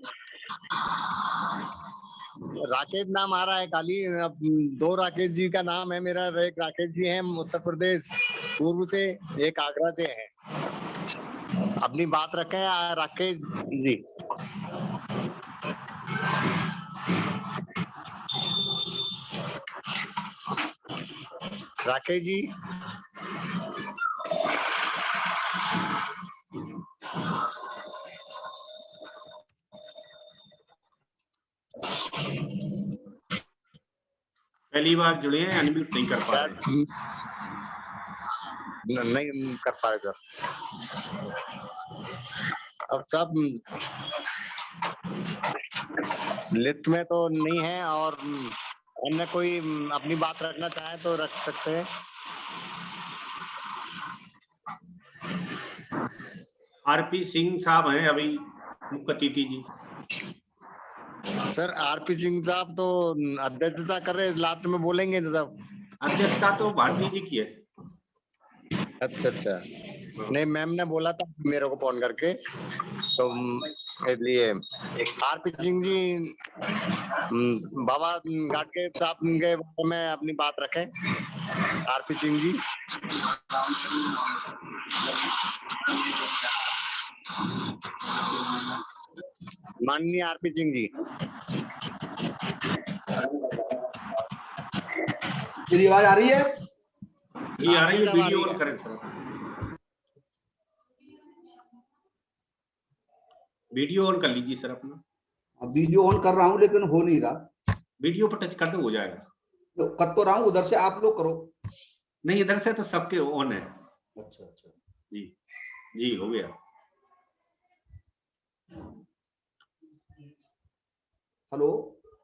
राकेश नाम आ रहा है खाली, अब 2 राकेश जी का नाम है मेरा। एक राकेश जी हैं उत्तर प्रदेश पूर्व से, एक आगरा से है। अपनी बात रखें राकेश जी। राकेश जी पहली बार जुड़े हैं, अनम्यूट नहीं कर पा रहे हैं। नहीं कर पाए सर। अब सब लिस्ट में तो नहीं है, और अन्य कोई अपनी बात रखना चाहे तो रख सकते हैं। आरपी सिंह साहब हैं अभी मुख्य अतिथि जी। सर आरपी सिंह साहब तो अध्यक्षता कर रहे, लास्ट में बोलेंगे ना सब। अध्यक्षता तो भारती जी की है। अच्छा अच्छा, नहीं मैम ने बोला था मेरे को फोन करके, तो इसलिए आरपी सिंह जी बाबा घाटगे साहब के बारे में अपनी बात रखें। आरपी सिंह जी। माननीय आरपी सिंह जी। मेरी आवाज आ रही है? जी आ रही है, वीडियो ऑन करें सर। वीडियो ऑन कर लीजिए सर अपना। वीडियो ऑन कर रहा हूँ लेकिन हो नहीं रहा। वीडियो पर टच कर दो, हो जाएगा। तो कर तो रहा हूँ, उधर से आप लोग करो। नहीं इधर से तो सबके ऑन है। अच्छा अच्छा जी जी, हो गया। हेलो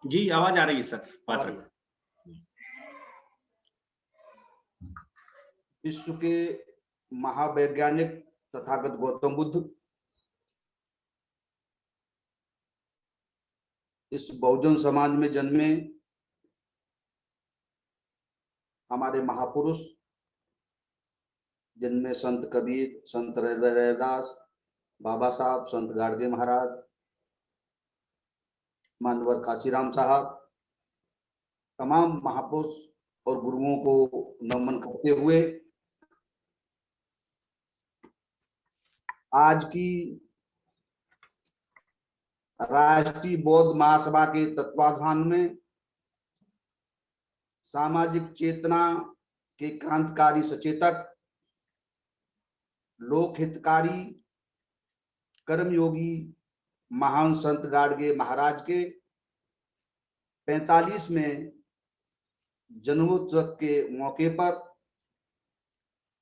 जी आवाज आ रही है सर, बात रखें। विश्व के महावैज्ञानिक तथागत गौतम बुद्ध इस बहुजन समाज में जन्मे हमारे महापुरुष, जिनमें संत कबीर, संत रैदास, बाबा साहब, संत गाडगे महाराज, मानवर काशीराम साहब, तमाम महापुरुष और गुरुओं को नमन करते हुए आज की राष्ट्रीय बौद्ध महासभा के तत्वाधान में सामाजिक चेतना के क्रांतिकारी सचेतक, लोक हितकारी, कर्मयोगी महान संत गाडगे महाराज के 45वें जन्मोत्सव के मौके पर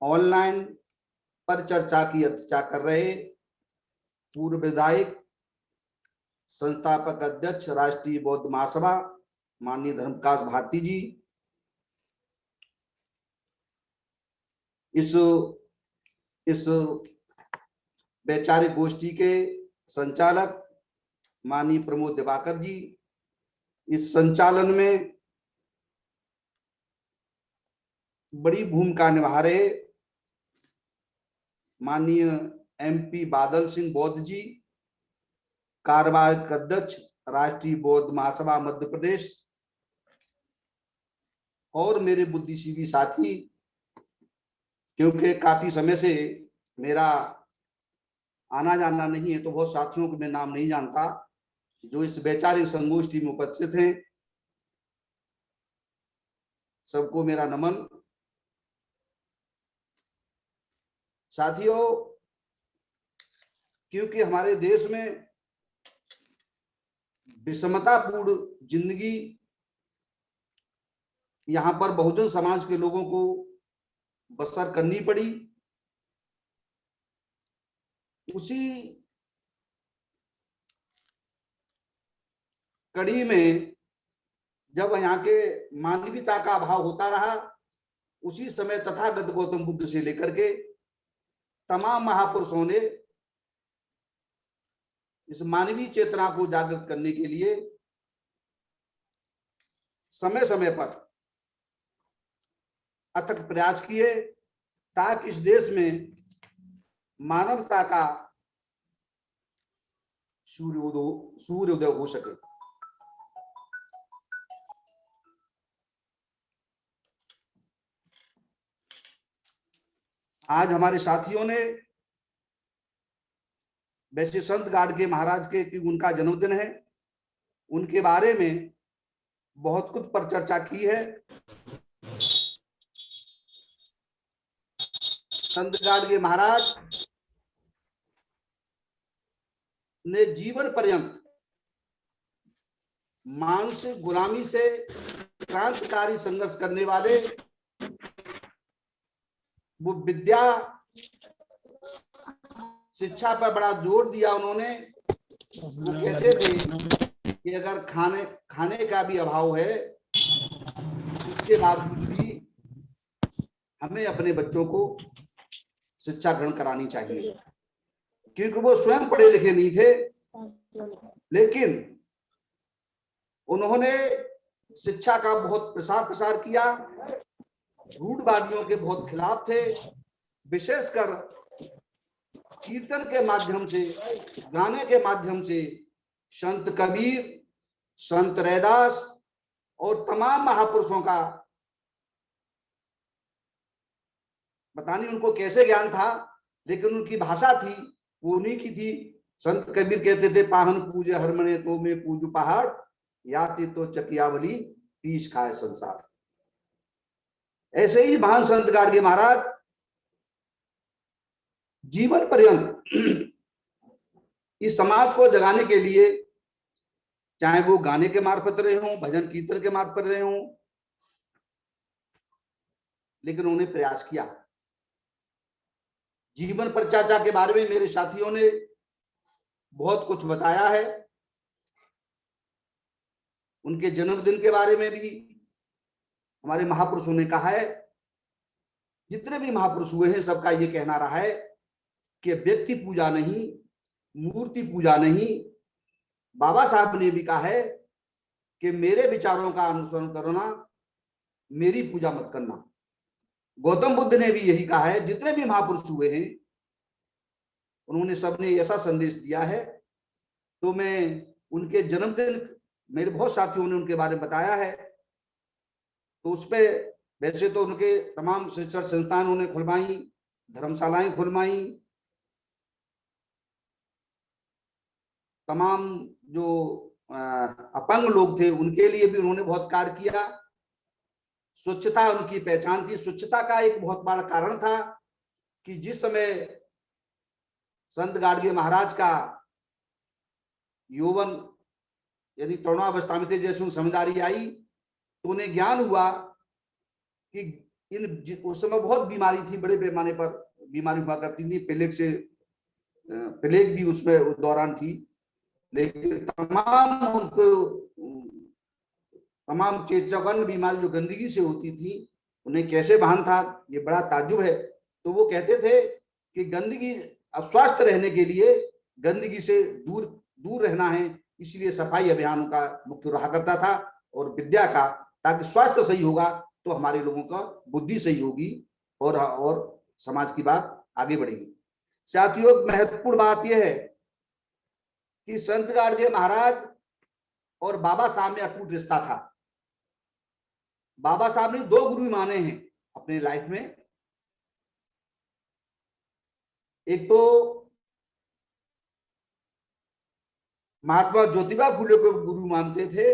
ऑनलाइन पर चर्चा की अध्यक्षता कर रहे पूर्व विधायक, संस्थापक अध्यक्ष राष्ट्रीय बौद्ध महासभा माननीय धर्मप्रकाश भारती जी, इस वैचारिक गोष्ठी के संचालक माननीय प्रमोद दिवाकर जी, इस संचालन में बड़ी भूमिका निभा रहे माननीय MP बादल सिंह बौद्ध जी, कार्यवाहक अध्यक्ष राष्ट्रीय बौद्ध महासभा मध्य प्रदेश, और मेरे बुद्धिजीवी साथी, क्योंकि काफी समय से मेरा आना जाना नहीं है तो बहुत साथियों को मैं नाम नहीं जानता जो इस वैचारिक संगोष्ठी में उपस्थित हैं। सबको मेरा नमन। साथियों, क्योंकि हमारे देश में विषमतापूर्ण जिंदगी यहाँ पर बहुजन समाज के लोगों को बसर करनी पड़ी, उसी कड़ी में जब यहाँ के मानवीयता का अभाव होता रहा, उसी समय तथागत गौतम बुद्ध से लेकर के तमाम महापुरुषों ने इस मानवीय चेतना को जागृत करने के लिए समय समय पर अथक प्रयास किए ताकि इस देश में मानवता का सूर्योदय हो सके। आज हमारे साथियों ने, वैसे संत गाडगे महाराज के कि उनका जन्मदिन है, उनके बारे में बहुत कुछ पर चर्चा की है। संत गाडगे महाराज ने जीवन पर्यंत मानसिक गुलामी से क्रांतिकारी संघर्ष करने वाले, वो विद्या शिक्षा पर बड़ा जोर दिया उन्होंने। वो कहते थे कि अगर खाने का भी अभाव है, उसके बावजूद भी हमें अपने बच्चों को शिक्षा ग्रहण करानी चाहिए, क्योंकि वो स्वयं पढ़े लिखे नहीं थे, लेकिन उन्होंने शिक्षा का बहुत प्रसार किया। रूढ़वादियों के बहुत खिलाफ थे, विशेषकर कीर्तन के माध्यम से, गाने के माध्यम से संत कबीर, संत रैदास और तमाम महापुरुषों का पता नहीं उनको कैसे ज्ञान था, लेकिन उनकी भाषा थी वो उन्हीं की थी। संत कबीर कहते थे, पाहन पूजे हरमने तो में पूजू पहाड़, याति तो चकियावली तीस खाए संसार। ऐसे ही महान संत गाडगे महाराज जीवन पर्यंत इस समाज को जगाने के लिए, चाहे वो गाने के मार्फत रहे हों, भजन कीर्तन के मार्फत रहे हों, लेकिन उन्होंने प्रयास किया। जीवन पर चर्चा के बारे में मेरे साथियों ने बहुत कुछ बताया है। उनके जन्मदिन के बारे में भी हमारे महापुरुषों ने कहा है। जितने भी महापुरुष हुए हैं सबका ये कहना रहा है कि व्यक्ति पूजा नहीं, मूर्ति पूजा नहीं। बाबा साहब ने भी कहा है कि मेरे विचारों का अनुसरण करना, मेरी पूजा मत करना। गौतम बुद्ध ने भी यही कहा है। जितने भी महापुरुष हुए हैं उन्होंने सबने ऐसा संदेश दिया है। तो मैं उनके जन्मदिन, मेरे बहुत साथियों ने उनके बारे में बताया है, तो उस पे वैसे तो उनके तमाम शिक्षण संस्थान उन्होंने खुलवाई, धर्मशालाएं खुलवाई, तमाम जो अपंग लोग थे उनके लिए भी उन्होंने बहुत कार्य किया। स्वच्छता उनकी पहचान थी। स्वच्छता का एक बहुत बड़ा कारण था कि जिस समय संत गाडगे महाराज का यौवन यानी तरुणावस्था में थे, जैसे उन समझदारी आई तो उन्हें ज्ञान हुआ कि उस समय बहुत बीमारी थी, बड़े पैमाने पर बीमारी हुआ करती थी। प्लेग भी उसमें उस दौरान थी, लेकिन तमाम चेचकन बीमारी जो गंदगी से होती थी उन्हें कैसे भान था, ये बड़ा ताज्जुब है। तो वो कहते थे कि गंदगी, अब स्वस्थ रहने के लिए गंदगी से दूर रहना है, इसलिए सफाई अभियानों का मुख्य रहा करता था और विद्या का, ताकि स्वास्थ्य सही होगा तो हमारे लोगों का बुद्धि सही होगी और समाज की बात आगे बढ़ेगी। साथियों, महत्वपूर्ण बात यह है कि संत गाडगे महाराज और बाबा साहब में अटूट रिश्ता था। बाबा साहब ने 2 गुरु माने हैं अपने लाइफ में। एक तो महात्मा ज्योतिबा फुले को गुरु मानते थे,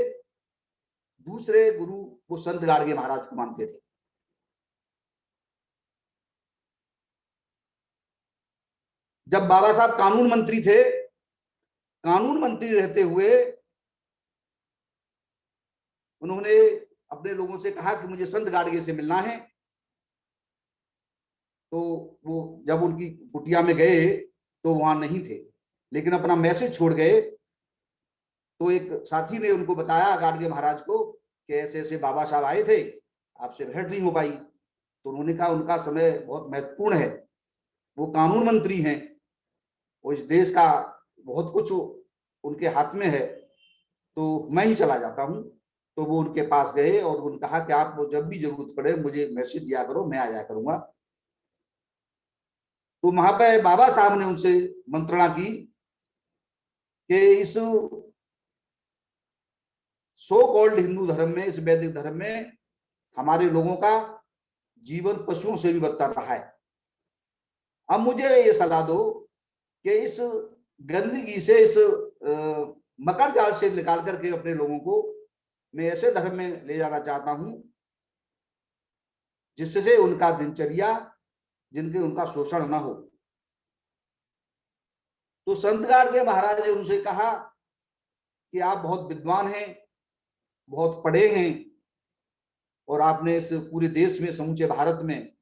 दूसरे गुरु वो संत गाडगे महाराज को मानते थे। जब बाबा साहब कानून मंत्री थे, कानून मंत्री रहते हुए उन्होंने अपने लोगों से कहा कि मुझे संत गाडगे से मिलना है। तो वो जब उनकी कुटिया में गए तो वहां नहीं थे, लेकिन अपना मैसेज छोड़ गए। तो एक साथी ने उनको बताया गाडगे महाराज को कि ऐसे ऐसे बाबा साहब आए थे, आपसे भेंट नहीं हो पाई। तो उन्होंने कहा उनका समय बहुत महत्वपूर्ण है, वो कानून मंत्री हैं और इस देश का बहुत कुछ उनके हाथ में है, तो मैं ही चला जाता हूं। तो वो उनके पास गए और उन्होंने कहा कि आप जब भी जरूरत पड़े मुझे मैसेज दिया करो, मैं आ जाया करूंगा। तो वहां पे बाबा साहब ने उनसे मंत्रणा की कि इस सो कॉल्ड हिंदू धर्म में, इस वैदिक धर्म में हमारे लोगों का जीवन पशुओं से भी बदतर रहा है। अब मुझे ये सलाह दो कि इस गंदगी से, इस मकर जाल से निकाल करके अपने लोगों को मैं ऐसे धर्म में ले जाना चाहता हूं जिससे उनका दिनचर्या, जिनके उनका शोषण न हो। तो संत गाडगे महाराज ने उनसे कहा कि आप बहुत विद्वान हैं, बहुत पढ़े हैं और आपने इस पूरे देश में, समूचे भारत में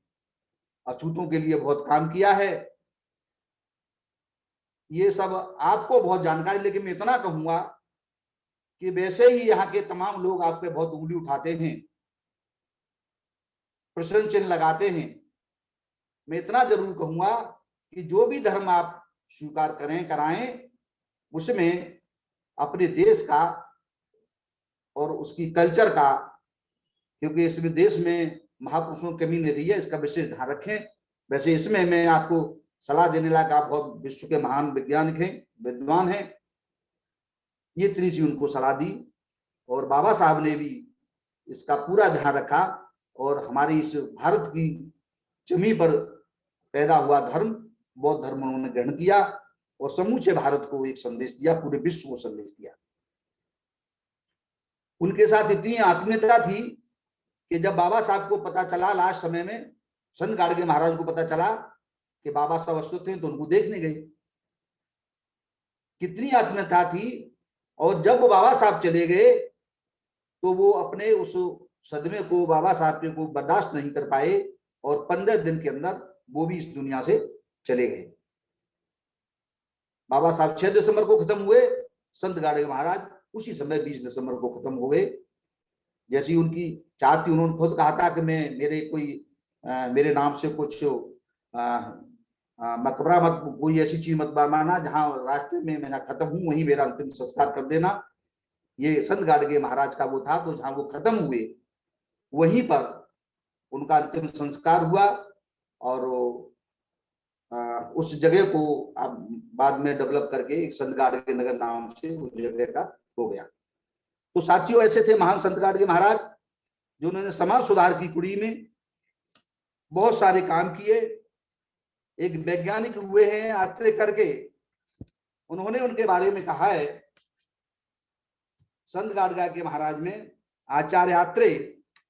अछूतों के लिए बहुत काम किया है, ये सब आपको बहुत जानकारी। लेकिन मैं इतना कहूंगा कि वैसे ही यहाँ के तमाम लोग आप पे बहुत उंगली उठाते हैं, प्रश्न चिन्ह लगाते हैं। मैं इतना जरूर कहूंगा कि जो भी धर्म आप स्वीकार करें, कराएं, उसमें अपने देश का और उसकी कल्चर का, क्योंकि इसमें देश में महापुरुषों की कमी नहीं रही है, इसका विशेष ध्यान रखें। वैसे इसमें मैं आपको सलाह देने लगा, आप बहुत विश्व के महान वैज्ञानिक हैं, विद्वान हैं, ये इतनी सी उनको सलाह दी। और बाबा साहब ने भी इसका पूरा ध्यान रखा और हमारी इस भारत की जमीन पर पैदा हुआ धर्म, बौद्ध धर्म उन्होंने ग्रहण किया और समूचे भारत को एक संदेश दिया, पूरे विश्व को संदेश दिया। उनके साथ इतनी आत्मीयता थी कि जब बाबा साहब को पता चला, लास्ट समय में संत गाडगे महाराज को पता चला कि बाबा साहब अशुद्ध थे, तो उनको देखने गए। कितनी आत्मीयता थी। और जब वो बाबा साहब चले गए तो वो अपने उस सदमे को, बाबा साहब के को बर्दाश्त नहीं कर पाए और 15 दिन के अंदर वो भी इस दुनिया से चले गए। बाबा साहब 6 दिसंबर को खत्म हुए, संत गाडगे महाराज उसी समय 20 दिसंबर को खत्म हो गए। जैसी उनकी चाहत थी, उन्होंने खुद कहा था कि मैं, मेरे कोई मेरे नाम से कुछ मकबरा मत, कोई ऐसी चीज मत बनाना, जहां रास्ते में मैं खत्म हूं वहीं मेरा अंतिम संस्कार कर देना। ये संत गाडगे महाराज का वो था। तो जहां वो खत्म हुए वहीं पर उनका अंतिम संस्कार हुआ और उस जगह को अब बाद में डेवलप करके एक संत गाडगे नगर नाम से उस जगह का हो गया। तो साथियों, ऐसे थे महान संत गाडगे महाराज जिन्होंने समाज सुधार की कुड़ी में बहुत सारे काम किए। एक वैज्ञानिक हुए हैं आत्रे करके, उन्होंने उनके बारे में कहा है, संत गाडगे के महाराज में आचार्य आत्रे,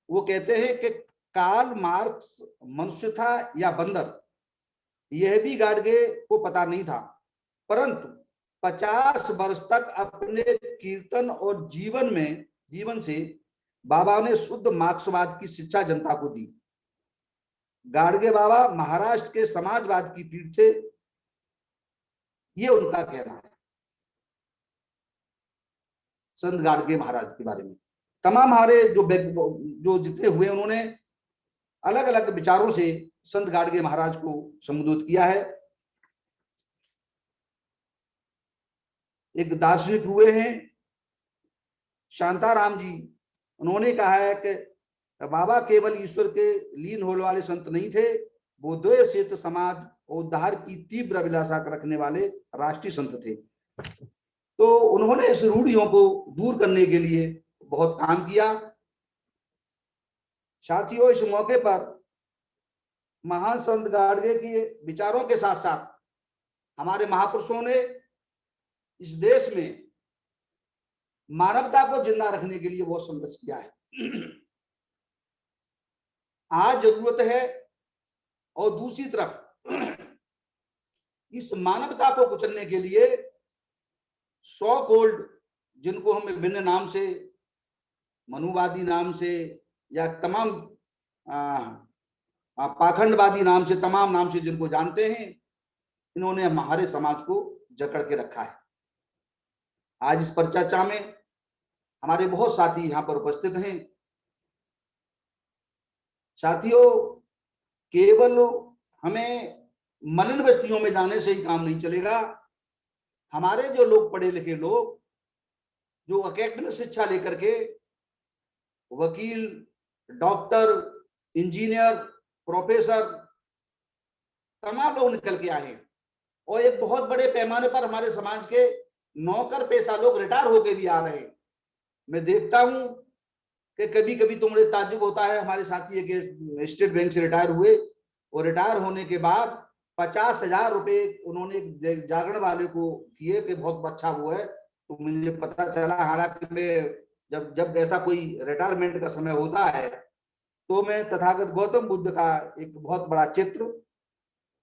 वो कहते हैं कि कार्ल मार्क्स मनुष्य था या बंदर, यह भी गाडगे को पता नहीं था, परंतु 50 वर्ष तक अपने कीर्तन और जीवन से बाबा ने शुद्ध मार्क्सवाद की शिक्षा जनता को दी। गाडगे बाबा महाराष्ट्र के समाजवाद की पीठ थे, ये उनका कहना है संत गाडगे महाराज के बारे में। तमाम हमारे जो जितने हुए, उन्होंने अलग अलग विचारों से संत गाडगे महाराज को संबोधित किया है। एक दार्शनिक हुए हैं शांताराम जी, उन्होंने कहा है कि बाबा केवल ईश्वर के लीन होने वाले संत नहीं थे, वो द्वैत क्षेत्र समाज और उद्धार की तीव्र अभिलाषा रखने वाले राष्ट्रीय संत थे। तो उन्होंने इस रूढ़ियों को दूर करने के लिए बहुत काम किया। साथियों, इस मौके पर महान संत गाडगे के विचारों के साथ साथ हमारे महापुरुषों ने इस देश में मानवता को जिंदा रखने के लिए बहुत संघर्ष किया है। आज जरूरत है, और दूसरी तरफ इस मानवता को कुचलने के लिए सो कॉल्ड, जिनको हम विभिन्न नाम से, मनुवादी नाम से या तमाम पाखंडवादी नाम से, तमाम नाम से जिनको जानते हैं, इन्होंने हमारे समाज को जकड़ के रखा है। आज इस परिचर्चा में हमारे बहुत साथी यहाँ पर उपस्थित हैं। साथियों, केवल हमें मलिन बस्तियों में जाने से ही काम नहीं चलेगा। हमारे जो लोग पढ़े लिखे लोग, जो एकेडमिक शिक्षा लेकर के वकील, डॉक्टर, इंजीनियर, प्रोफेसर, तमाम लोग निकल के आए हैं, और एक बहुत बड़े पैमाने पर हमारे समाज के नौकर पेशा लोग रिटायर होके भी आ रहे हैं। मैं देखता हूं कि कभी कभी तो मुझे ताज्जुब होता है, हमारे साथी एक स्टेट बैंक से रिटायर हुए, और रिटायर होने के बाद 50,000 रुपए उन्होंने जागरण वाले को किए कि बहुत अच्छा वो है। तो मुझे पता चला, हालांकि मैं जब ऐसा कोई रिटायरमेंट का समय होता है तो मैं तथागत गौतम बुद्ध का एक बहुत बड़ा चित्र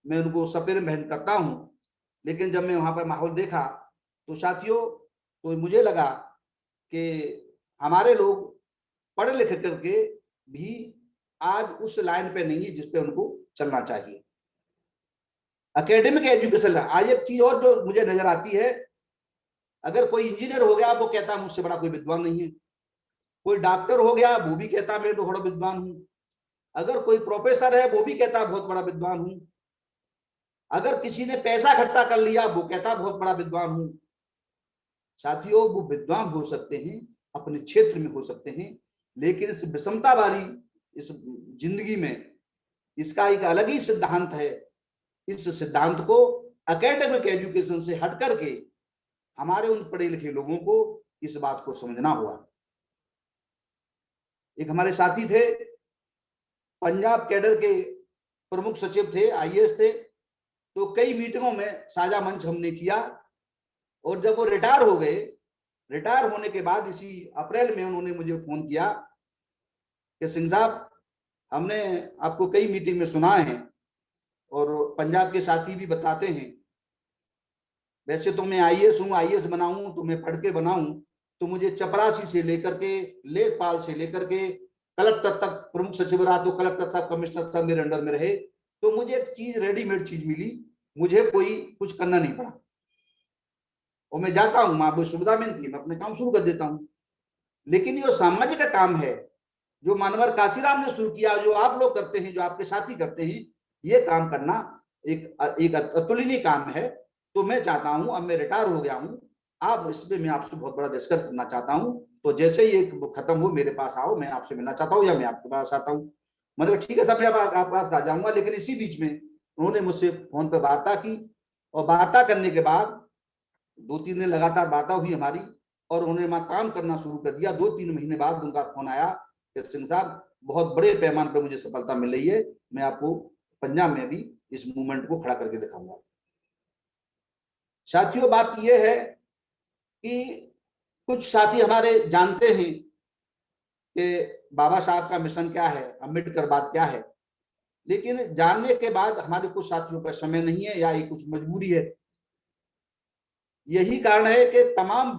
मैं उनको सपेरे में पहन करता हूं। लेकिन जब मैं वहां पर माहौल देखा तो साथियों, तो मुझे लगा कि हमारे लोग पढ़ लिख करके भी आज उस लाइन पे नहीं है जिस पे उनको चलना चाहिए। एकेडमिक एजुकेशन, आज एक चीज और जो मुझे नजर आती है, अगर कोई इंजीनियर हो गया वो कहता मुझसे बड़ा कोई विद्वान नहीं है, कोई डॉक्टर हो गया वो भी कहता मैं तो बड़ा विद्वान हूं, अगर कोई प्रोफेसर है वो भी कहता बहुत बड़ा विद्वान हूं, अगर किसी ने पैसा इकट्ठा कर लिया वो कहता बहुत बड़ा विद्वान हूं। साथियों, वो विद्वान हो सकते हैं, अपने क्षेत्र में हो सकते हैं, लेकिन इस विषमता वाली इस जिंदगी में इसका एक अलग ही सिद्धांत है। इस सिद्धांत को एकेडमिक एजुकेशन से हट करके हमारे उन पढ़े लिखे लोगों को इस बात को समझना होगा। एक हमारे साथी थे, पंजाब कैडर के प्रमुख सचिव थे, आईएएस थे, तो कई मीटिंगों में साझा मंच हमने किया, और जब वो रिटायर हो गए, रिटायर होने के बाद इसी अप्रैल में उन्होंने मुझे फोन किया कि सिंह साहब, हमने आपको कई मीटिंग में सुना है और पंजाब के साथी भी बताते हैं, वैसे तो मैं आईएएस हूँ, आईएएस बनाऊं तो मैं पढ़ के बनाऊं, तो मुझे चपरासी से लेकर के लेखपाल से लेकर के कलेक्टर तक, प्रमुख सचिव रहा तो कलेक्टर साहब, कमिश्नर साहब मेरे अंडर में रहे, तो मुझे एक चीज रेडीमेड चीज मिली, मुझे कोई कुछ करना नहीं पड़ा, और मैं जाता हूँ, वहां सुविधा मिलती है, मैं अपने काम शुरू कर देता हूँ। लेकिन ये सामाजिक का काम है, जो मानवर काशीराम ने शुरू किया, जो आप लोग करते हैं, जो आपके साथी करते हैं, ये काम करना एक अतुलनीय काम है। तो मैं चाहता हूं, अब मैं रिटायर हो गया हूं, आप इसमें मैं आपसे बहुत बड़ा डिस्कस करना चाहता हूं। तो जैसे ही ये खत्म हो मेरे पास आओ, मैं आपसे मिलना चाहता हूं या मैं आपके पास आता हूं। मतलब ठीक है सब, मैं आपके पास आ जाऊंगा। लेकिन इसी बीच में उन्होंने मुझसे फोन पर वार्ता की, और वार्ता करने के बाद 2-3 दिन लगातार वार्ता हुई हमारी, और उन्होंने वहां काम करना शुरू कर दिया। 2-3 महीने बाद उनका फोन आया कि सिंह साहब बहुत बड़े पैमाने पर मुझे सफलता मिल रही है, मैं आपको पंजाब में भी इस मूवमेंट को खड़ा करके दिखाऊंगा। साथियों, बात यह है कि कुछ साथी हमारे जानते हैं कि बाबा साहब का मिशन क्या है, अम्बेडकर बात क्या है, लेकिन जानने के बाद हमारे कुछ साथियों पर समय नहीं है या ये कुछ मजबूरी है। यही कारण है कि तमाम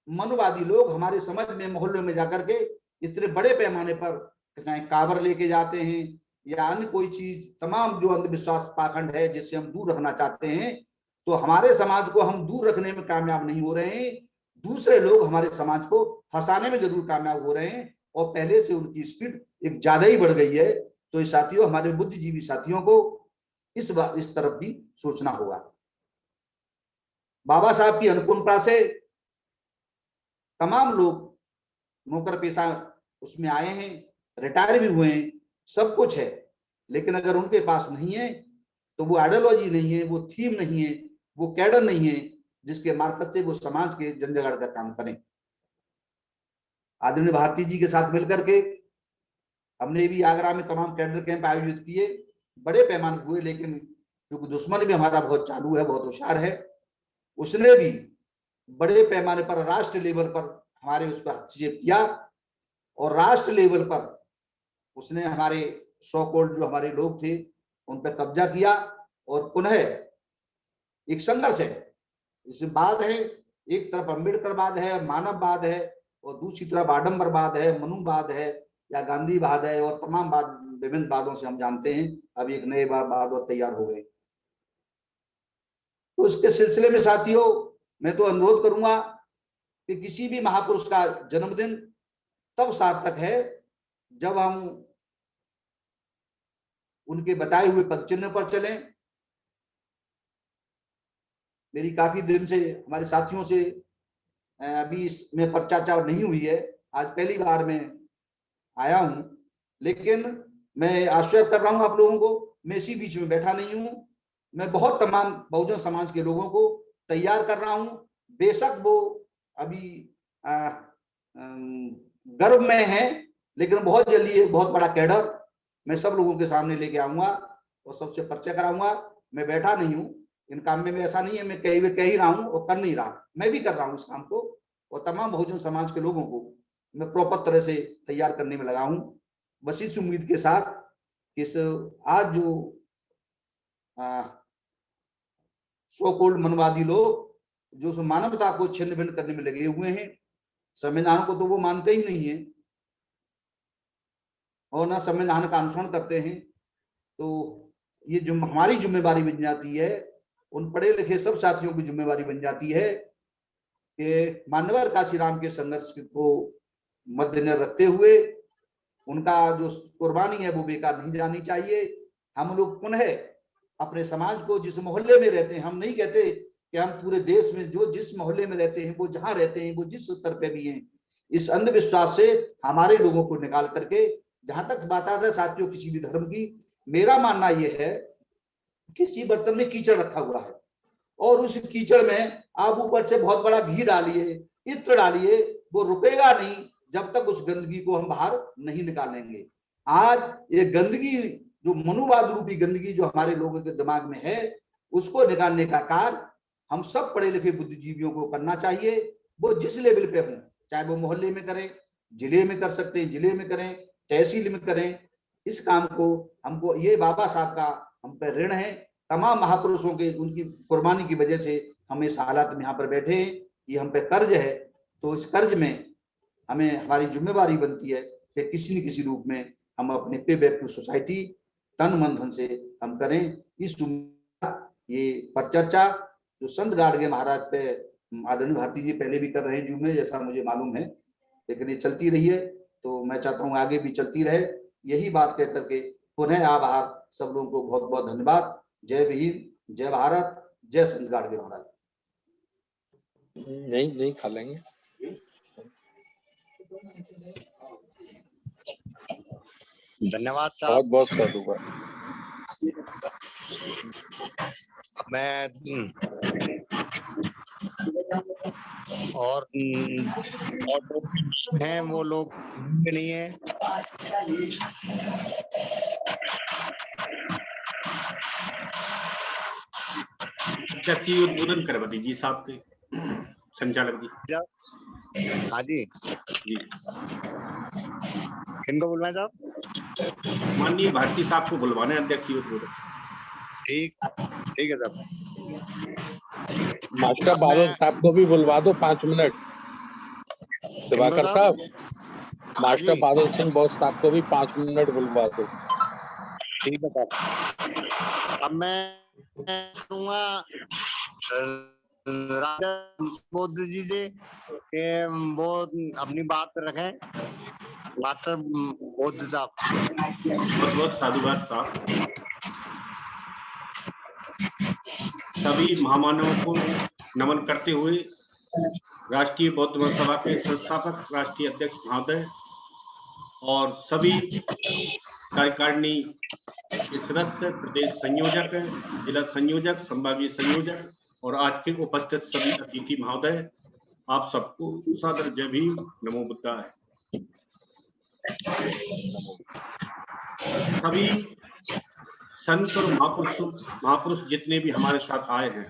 मनवादी लोग हमारे समझ में, मोहल्लों में जाकर के इतने बड़े पैमाने पर चाहे कावर लेके जाते हैं या अन्य कोई चीज, तमाम जो अंधविश्वास पाखंड है जिससे हम दूर रखना चाहते हैं, तो हमारे समाज को हम दूर रखने में कामयाब नहीं हो रहे हैं। दूसरे लोग हमारे समाज को फंसाने में जरूर कामयाब हो रहे हैं, और पहले से उनकी स्पीड एक ज्यादा ही बढ़ गई है। तो इस साथियों, हमारे बुद्धिजीवी साथियों को इस तरफ भी सोचना होगा। बाबा साहब की अनुकंपा से तमाम लोग नौकर पेशा उसमें आए हैं, रिटायर भी हुए हैं, सब कुछ है, लेकिन अगर उनके पास नहीं है तो वो आइडियोलॉजी नहीं है, वो थीम नहीं है, वो कैडर नहीं है जिसके मार्फत से वो समाज के जन जगाड़ का काम करें। आदरणीय भारती जी के साथ मिलकर के हमने भी आगरा में तमाम कैडर कैंप आयोजित किए, बड़े पैमाने हुए, लेकिन क्योंकि दुश्मन भी हमारा बहुत चालू है, बहुत होशियार है, उसने भी बड़े पैमाने पर राष्ट्र लेवल पर हमारे उसका हस्तक्षेप किया, और राष्ट्र लेवल पर उसने हमारे सो कॉल्ड जो हमारे लोग थे उन पर कब्जा किया, और पुनः एक संघर्ष है। इसमें बात है, एक तरफ अम्बेडकरवाद है, मानववाद है, और दूसरी तरफ आडंबरवाद है, मनुवाद है या गांधीवाद है, और तमाम बात, विभिन्न वादों से हम जानते हैं। अब एक नए वाद और तैयार हो गए। तो इसके सिलसिले में साथियों, मैं तो अनुरोध करूंगा कि किसी भी महापुरुष का जन्मदिन तब सार्थक है जब हम उनके बताए हुए पद चिन्ह पर चलें। मेरी काफी दिन से हमारे साथियों से अभी इसमें पर चर्चा नहीं हुई है, आज पहली बार मैं आया हूं, लेकिन मैं आश्वस्त कर रहा हूं आप लोगों को, मैं इसी बीच में बैठा नहीं हूं। मैं बहुत तमाम बहुजन समाज के लोगों को तैयार कर रहा हूं। बेशक वो अभी गर्व में है, लेकिन बहुत जल्दी एक बहुत बड़ा कैडर मैं सब लोगों के सामने लेके आऊंगा और सबसे परिचय कराऊंगा। मैं बैठा नहीं हूं इन काम में, ऐसा नहीं है मैं कह ही रहा हूं और कर नहीं रहा, मैं भी कर रहा हूं इस काम को, और तमाम बहुजन समाज के लोगों को मैं प्रॉपर तरह से तैयार करने में लगा हूं। बस इस उम्मीद के साथ कि इस आज जो सो कॉल्ड मनवादी लोग जो मानवता को छिन्न भिन्न करने में लगे हुए हैं, संविधान को तो वो मानते ही नहीं है और ना संविधान का अनुसरण करते हैं, तो ये जो हमारी जिम्मेवारी बन जाती है, उन पढ़े लिखे सब साथियों की जिम्मेवारी बन जाती है कि मानवर काशीराम के संघर्ष को मद्देनजर रखते हुए उनका जो कुर्बानी है वो बेकार नहीं जानी चाहिए। हम लोग पुनः अपने समाज को, जिस मोहल्ले में रहते हैं, हम नहीं कहते कि हम पूरे देश में जो जिस मोहल्ले में रहते हैं, वो जहां रहते हैं, वो जिस स्तर पे भी हैं, इस अंधविश्वास से हमारे लोगों को निकाल करके, जहां तक बात आता है साथियों किसी भी धर्म की, मेरा मानना यह है किसी बर्तन में कीचड़ रखा हुआ है और उस कीचड़ में आप ऊपर से बहुत बड़ा घी डालिए, इत्र डालिए, वो रुकेगा नहीं जब तक उस गंदगी को हम बाहर नहीं निकालेंगे। आज ये गंदगी, जो मनुवाद रूपी गंदगी जो हमारे लोगों के दिमाग में है, उसको निकालने का कार्य हम सब पढ़े लिखे बुद्धिजीवियों को करना चाहिए। वो जिस लेवल पे हों, चाहे वो मोहल्ले में करें, जिले में कर सकते हैं, जिले में करें, तहसील में करें, इस काम को हमको, ये बाबा साहब का हम पे ऋण है। तमाम महापुरुषों के उनकी कुर्बानी की वजह से हम इस हालात में यहाँ पर बैठे हैं, ये हम पे कर्ज है। तो इस कर्ज में हमें, हमारी जिम्मेवारी बनती है कि किसी न किसी रूप में हम अपने पे बैक टू सोसाइटी तन मन धन से हम करें। इस ये परिचर्चा जो संत गाडगे महाराज पे आदरणीय भारती जी पहले भी कर रहे हैं जूम में, जैसा मुझे मालूम है, लेकिन ये चलती रही है। तो मैं चाहता हूँ आगे भी चलती रहे। यही बात कह करके पुनः आभार, सब लोगों को बहुत बहुत धन्यवाद। जय भीम, जय भारत, जय संत गाडगे महाराज। नहीं खा लेंगे। धन्यवाद साहब। बहुत बहुत साधुवाद। मैं और लोग हैं, वो लोग नहीं है। अध्यक्षीय उद्बोधन करवा दीजिए साहब के संचालक जी। हाँ जी जी, किनको बुलवाएं साहब? माननीय भारती साहब को बुलवाने अध्यक्षीय उद्बोधन। ठीक है साहब। मास्टर बादल साहब को भी बुलवा दो 5 मिनट। दिवाकर साहब, मास्टर बादल सिंह बॉस साहब को भी 5 मिनट बुलवा दो। ठीक है साहब। अब मैं कहूँगा राजा बोध जी से कि वो अपनी बात रखें। मास्टर बोध साहब। बहुत बहुत साधुवाद साहब। सभी महामानवों को नमन करते हुए राष्ट्रीय बौद्ध महासभा के संस्थापक, राष्ट्रीय अध्यक्ष महोदय और सभी कार्यकारिणी के सदस्य, प्रदेश संयोजक, जिला संयोजक, संभागीय संयोजक और आज के उपस्थित सभी अतिथि महोदय, आप सबको सादर जय भीम, नमो बुद्धाय। सभी संत और महापुरुष जितने भी हमारे साथ आए हैं,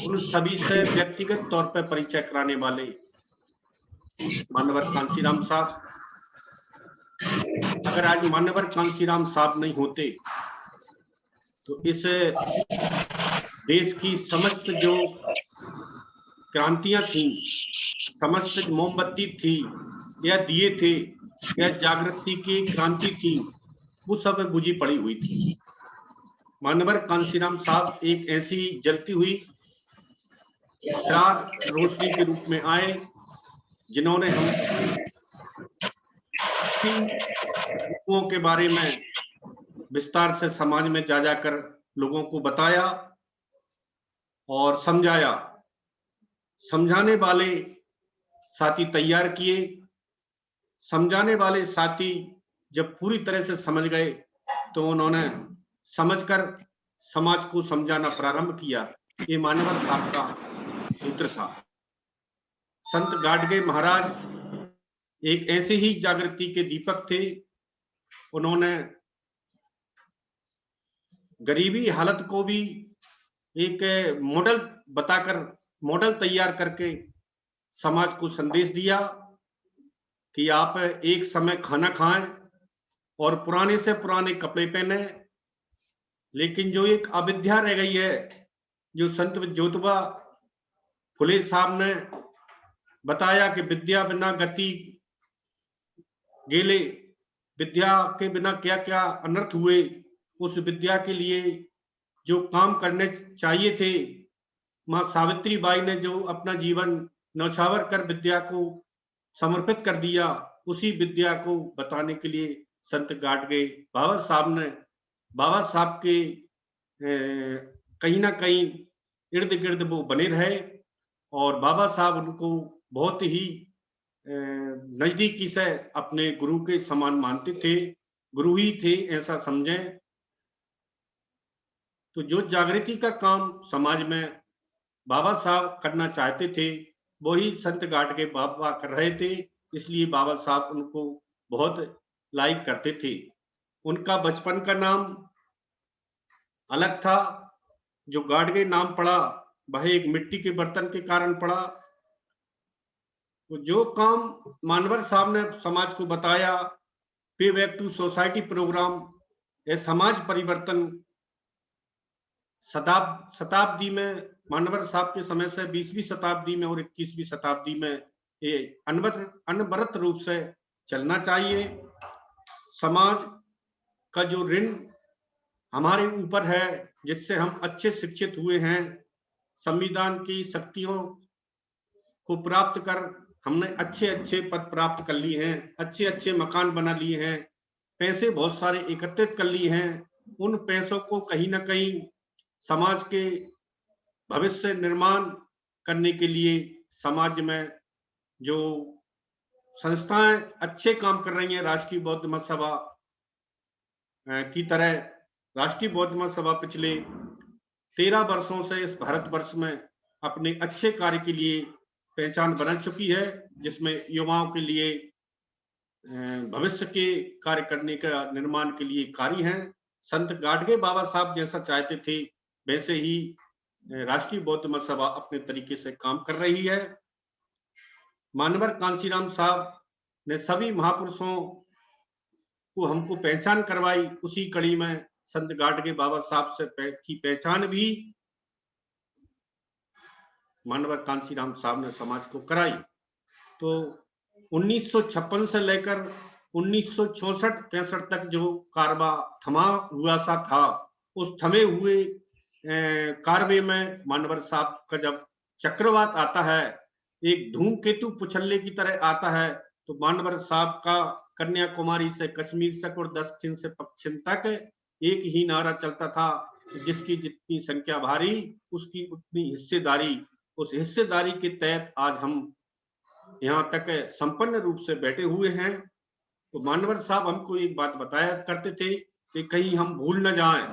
उन सभी से व्यक्तिगत तौर पर परिचय कराने वाले मानवर कांशीराम साहब। अगर आज मानवर कांशीराम साहब नहीं होते तो इस देश की समस्त जो क्रांतियां थी, समस्त मोमबत्ती थी या दिए थे या जागृति की क्रांति थी, वो सब बुझी पड़ी हुई थी। मानवर कांशीराम साहब एक ऐसी जलती हुई चिराग रोशनी के रूप में आए, जिन्होंने हम लोगों के बारे में विस्तार से समाज में जा जाकर लोगों को बताया और समझाया। समझाने वाले साथी तैयार किए, समझाने वाले साथी जब पूरी तरह से समझ गए तो उन्होंने समझकर समाज को समझाना प्रारंभ किया। ये मानवर साहब का सूत्र था। संत गाडगे महाराज एक ऐसे ही जागृति के दीपक थे। उन्होंने गरीबी हालत को भी एक मॉडल बताकर, मॉडल तैयार करके समाज को संदेश दिया कि आप एक समय खाना खाएं और पुराने से पुराने कपड़े पहने, लेकिन जो एक अविद्या रह गई है, जो संत ज्योतिबा फुले साहब ने बताया कि विद्या बिना गति गेले, विद्या के बिना क्या क्या अनर्थ हुए, उस विद्या के लिए जो काम करने चाहिए थे, मां सावित्री बाई ने जो अपना जीवन न्यौछावर कर विद्या को समर्पित कर दिया, उसी विद्या को बताने के लिए संत गाडगे बाबा साहब ने, बाबा साहब के कहीं ना कहीं इर्द गिर्द वो बने रहे और बाबा साहब उनको बहुत ही नजदीकी से अपने गुरु के समान मानते थे, गुरु ही थे ऐसा समझें। तो जो जागृति का काम समाज में बाबा साहब करना चाहते थे, वही संत गाडगे बाबा कर रहे थे, इसलिए बाबा साहब उनको बहुत लाइक करते थे। उनका बचपन का नाम अलग था, जो गाडगे नाम पड़ा वह एक मिट्टी के बर्तन के कारण पड़ा। तो जो काम मानवर साहब ने समाज को बताया, पे बैक टू सोसाइटी प्रोग्राम, ये समाज परिवर्तन शताब्दी में, मानवर साहब के समय से 20वीं शताब्दी में और 21वीं शताब्दी में ये अनवरत रूप से चलना चाहिए। समाज का जो ऋण हमारे ऊपर है, जिससे हम अच्छे शिक्षित हुए हैं, संविधान की शक्तियों को प्राप्त कर हमने अच्छे अच्छे पद प्राप्त कर लिए हैं, अच्छे अच्छे मकान बना लिए हैं, पैसे बहुत सारे एकत्रित कर लिए हैं। उन पैसों को कहीं ना कहीं समाज के भविष्य निर्माण करने के लिए समाज में जो संस्थाएं अच्छे काम कर रही हैं, राष्ट्रीय बौद्ध महासभा की तरह राष्ट्रीय बौद्ध महासभा पिछले 13 वर्षों से इस भारतवर्ष में अपने अच्छे कार्य के लिए पहचान बना चुकी है, जिसमें युवाओं के लिए भविष्य के कार्य करने का निर्माण के लिए कार्य हैं। संत गाडगे बाबा साहब जैसा चाहते थे वैसे ही राष्ट्रीय बौद्ध महासभा अपने तरीके से काम कर रही है। मानवर कांशीराम साहब ने सभी महापुरुषों को हमको पहचान करवाई, उसी कड़ी में संत गाडगे बाबा साहब से की पहचान भी मानवर कांशीराम साहब ने समाज को कराई। तो 1956 से लेकर 1964-65 तक जो कारवा थमा हुआ सा था, उस थमे हुए कारवे में मानवर साहब का जब चक्रवात आता है, एक धूमकेतु पुछल्ले की तरह आता है, तो मानवर साहब का कन्याकुमारी से कश्मीर तक और दक्षिण से पश्चिम तक एक ही नारा चलता था, जिसकी जितनी संख्या भारी उसकी उतनी हिस्सेदारी। उस हिस्सेदारी के तहत आज हम यहाँ तक संपन्न रूप से बैठे हुए हैं। तो मानवर साहब हमको एक बात बताया करते थे कि कहीं हम भूल न जाएं,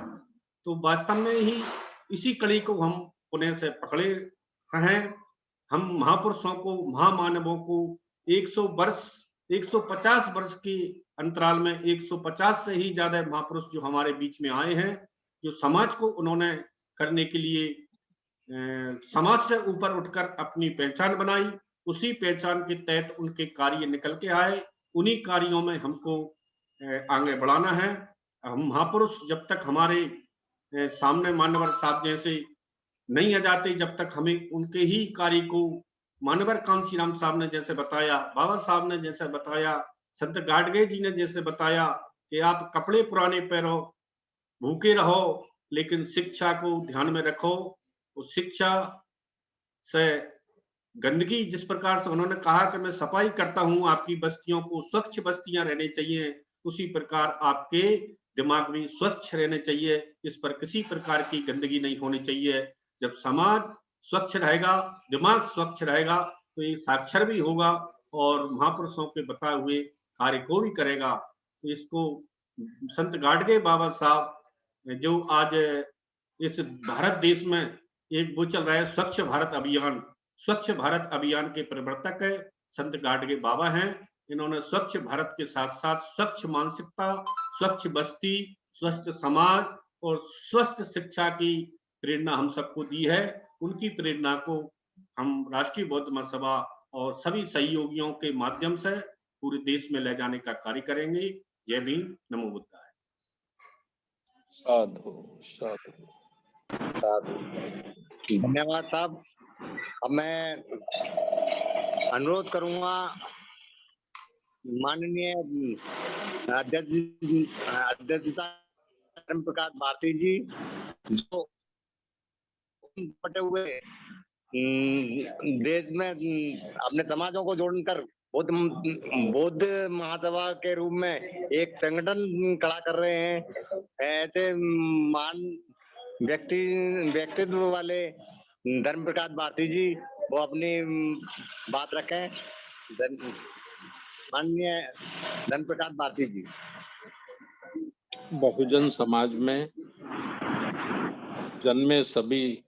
तो वास्तव में ही इसी कड़ी को हम पुनः से पकड़े हैं। हम महापुरुषों को, महामानवों को 150 वर्ष के अंतराल में 150 से ही ज्यादा महापुरुष जो हमारे बीच में आए हैं, जो समाज को उन्होंने करने के लिए समाज से ऊपर उठकर अपनी पहचान बनाई, उसी पहचान के तहत उनके कार्य निकल के आए। उन्हीं कार्यों में हमको आगे बढ़ाना है। हम महापुरुष जब तक हमारे सामने मानवर साहब जैसे नहीं आ जाते, जब तक हमें उनके ही कार्य को मानवर कांशीराम साहब ने जैसे बताया, बाबा साहब ने जैसे बताया, संत गाडगे जी ने जैसे बताया कि आप कपड़े पुराने पहनो, भूखे रहो, लेकिन शिक्षा को ध्यान में रखो। उस शिक्षा से गंदगी, जिस प्रकार से उन्होंने कहा कि मैं सफाई करता हूं आपकी बस्तियों को, स्वच्छ बस्तियां रहनी चाहिए, उसी प्रकार आपके दिमाग भी स्वच्छ रहने चाहिए। इस पर किसी प्रकार की गंदगी नहीं होनी चाहिए। जब समाज स्वच्छ रहेगा, दिमाग स्वच्छ रहेगा, तो ये साक्षर भी होगा और महापुरुषों के बताए हुए कार्य को भी करेगा। तो इसको संत गाडगे बाबा साहब जो आज इस भारत देश में एक वो चल रहा है स्वच्छ भारत अभियान, स्वच्छ भारत अभियान के प्रवर्तक संत गाडगे बाबा हैं। इन्होंने स्वच्छ भारत के साथ साथ स्वच्छ मानसिकता, स्वच्छ बस्ती, स्वस्थ समाज और स्वस्थ शिक्षा की प्रेरणा हम सबको दी है। उनकी प्रेरणा को हम राष्ट्रीय बौद्ध महासभा और सभी सहयोगियों के माध्यम से पूरे देश में ले जाने का कार्य करेंगे। जय भीम, नमो बुद्धाय। साधु साधु साधु। धन्यवाद साहब। अब मैं अनुरोध करूंगा माननीय अध्यक्ष धर्म प्रकाश भारती जी, जो बटे हुए देश में अपने समाजों को जोड़कर बौद्ध महासभा के रूप में एक संगठन खड़ा कर रहे हैं। ऐसे मान व्यक्तित्व वाले धर्म प्रकाश भारती जी वो अपनी बात रखें। माननीय धर्म प्रकाश भारती जी। बहुजन समाज में जन्मे सभी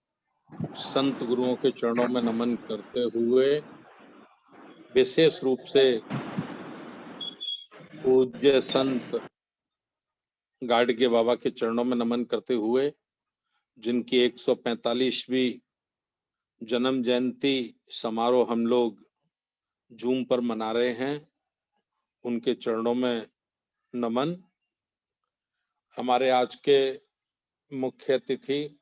संत गुरुओं के चरणों में नमन करते हुए, विशेष रूप से पूज्य संत गाडगे बाबा के चरणों में नमन करते हुए, जिनकी 145वीं जन्म जयंती समारोह हम लोग जूम पर मना रहे हैं, उनके चरणों में नमन। हमारे आज के मुख्य अतिथि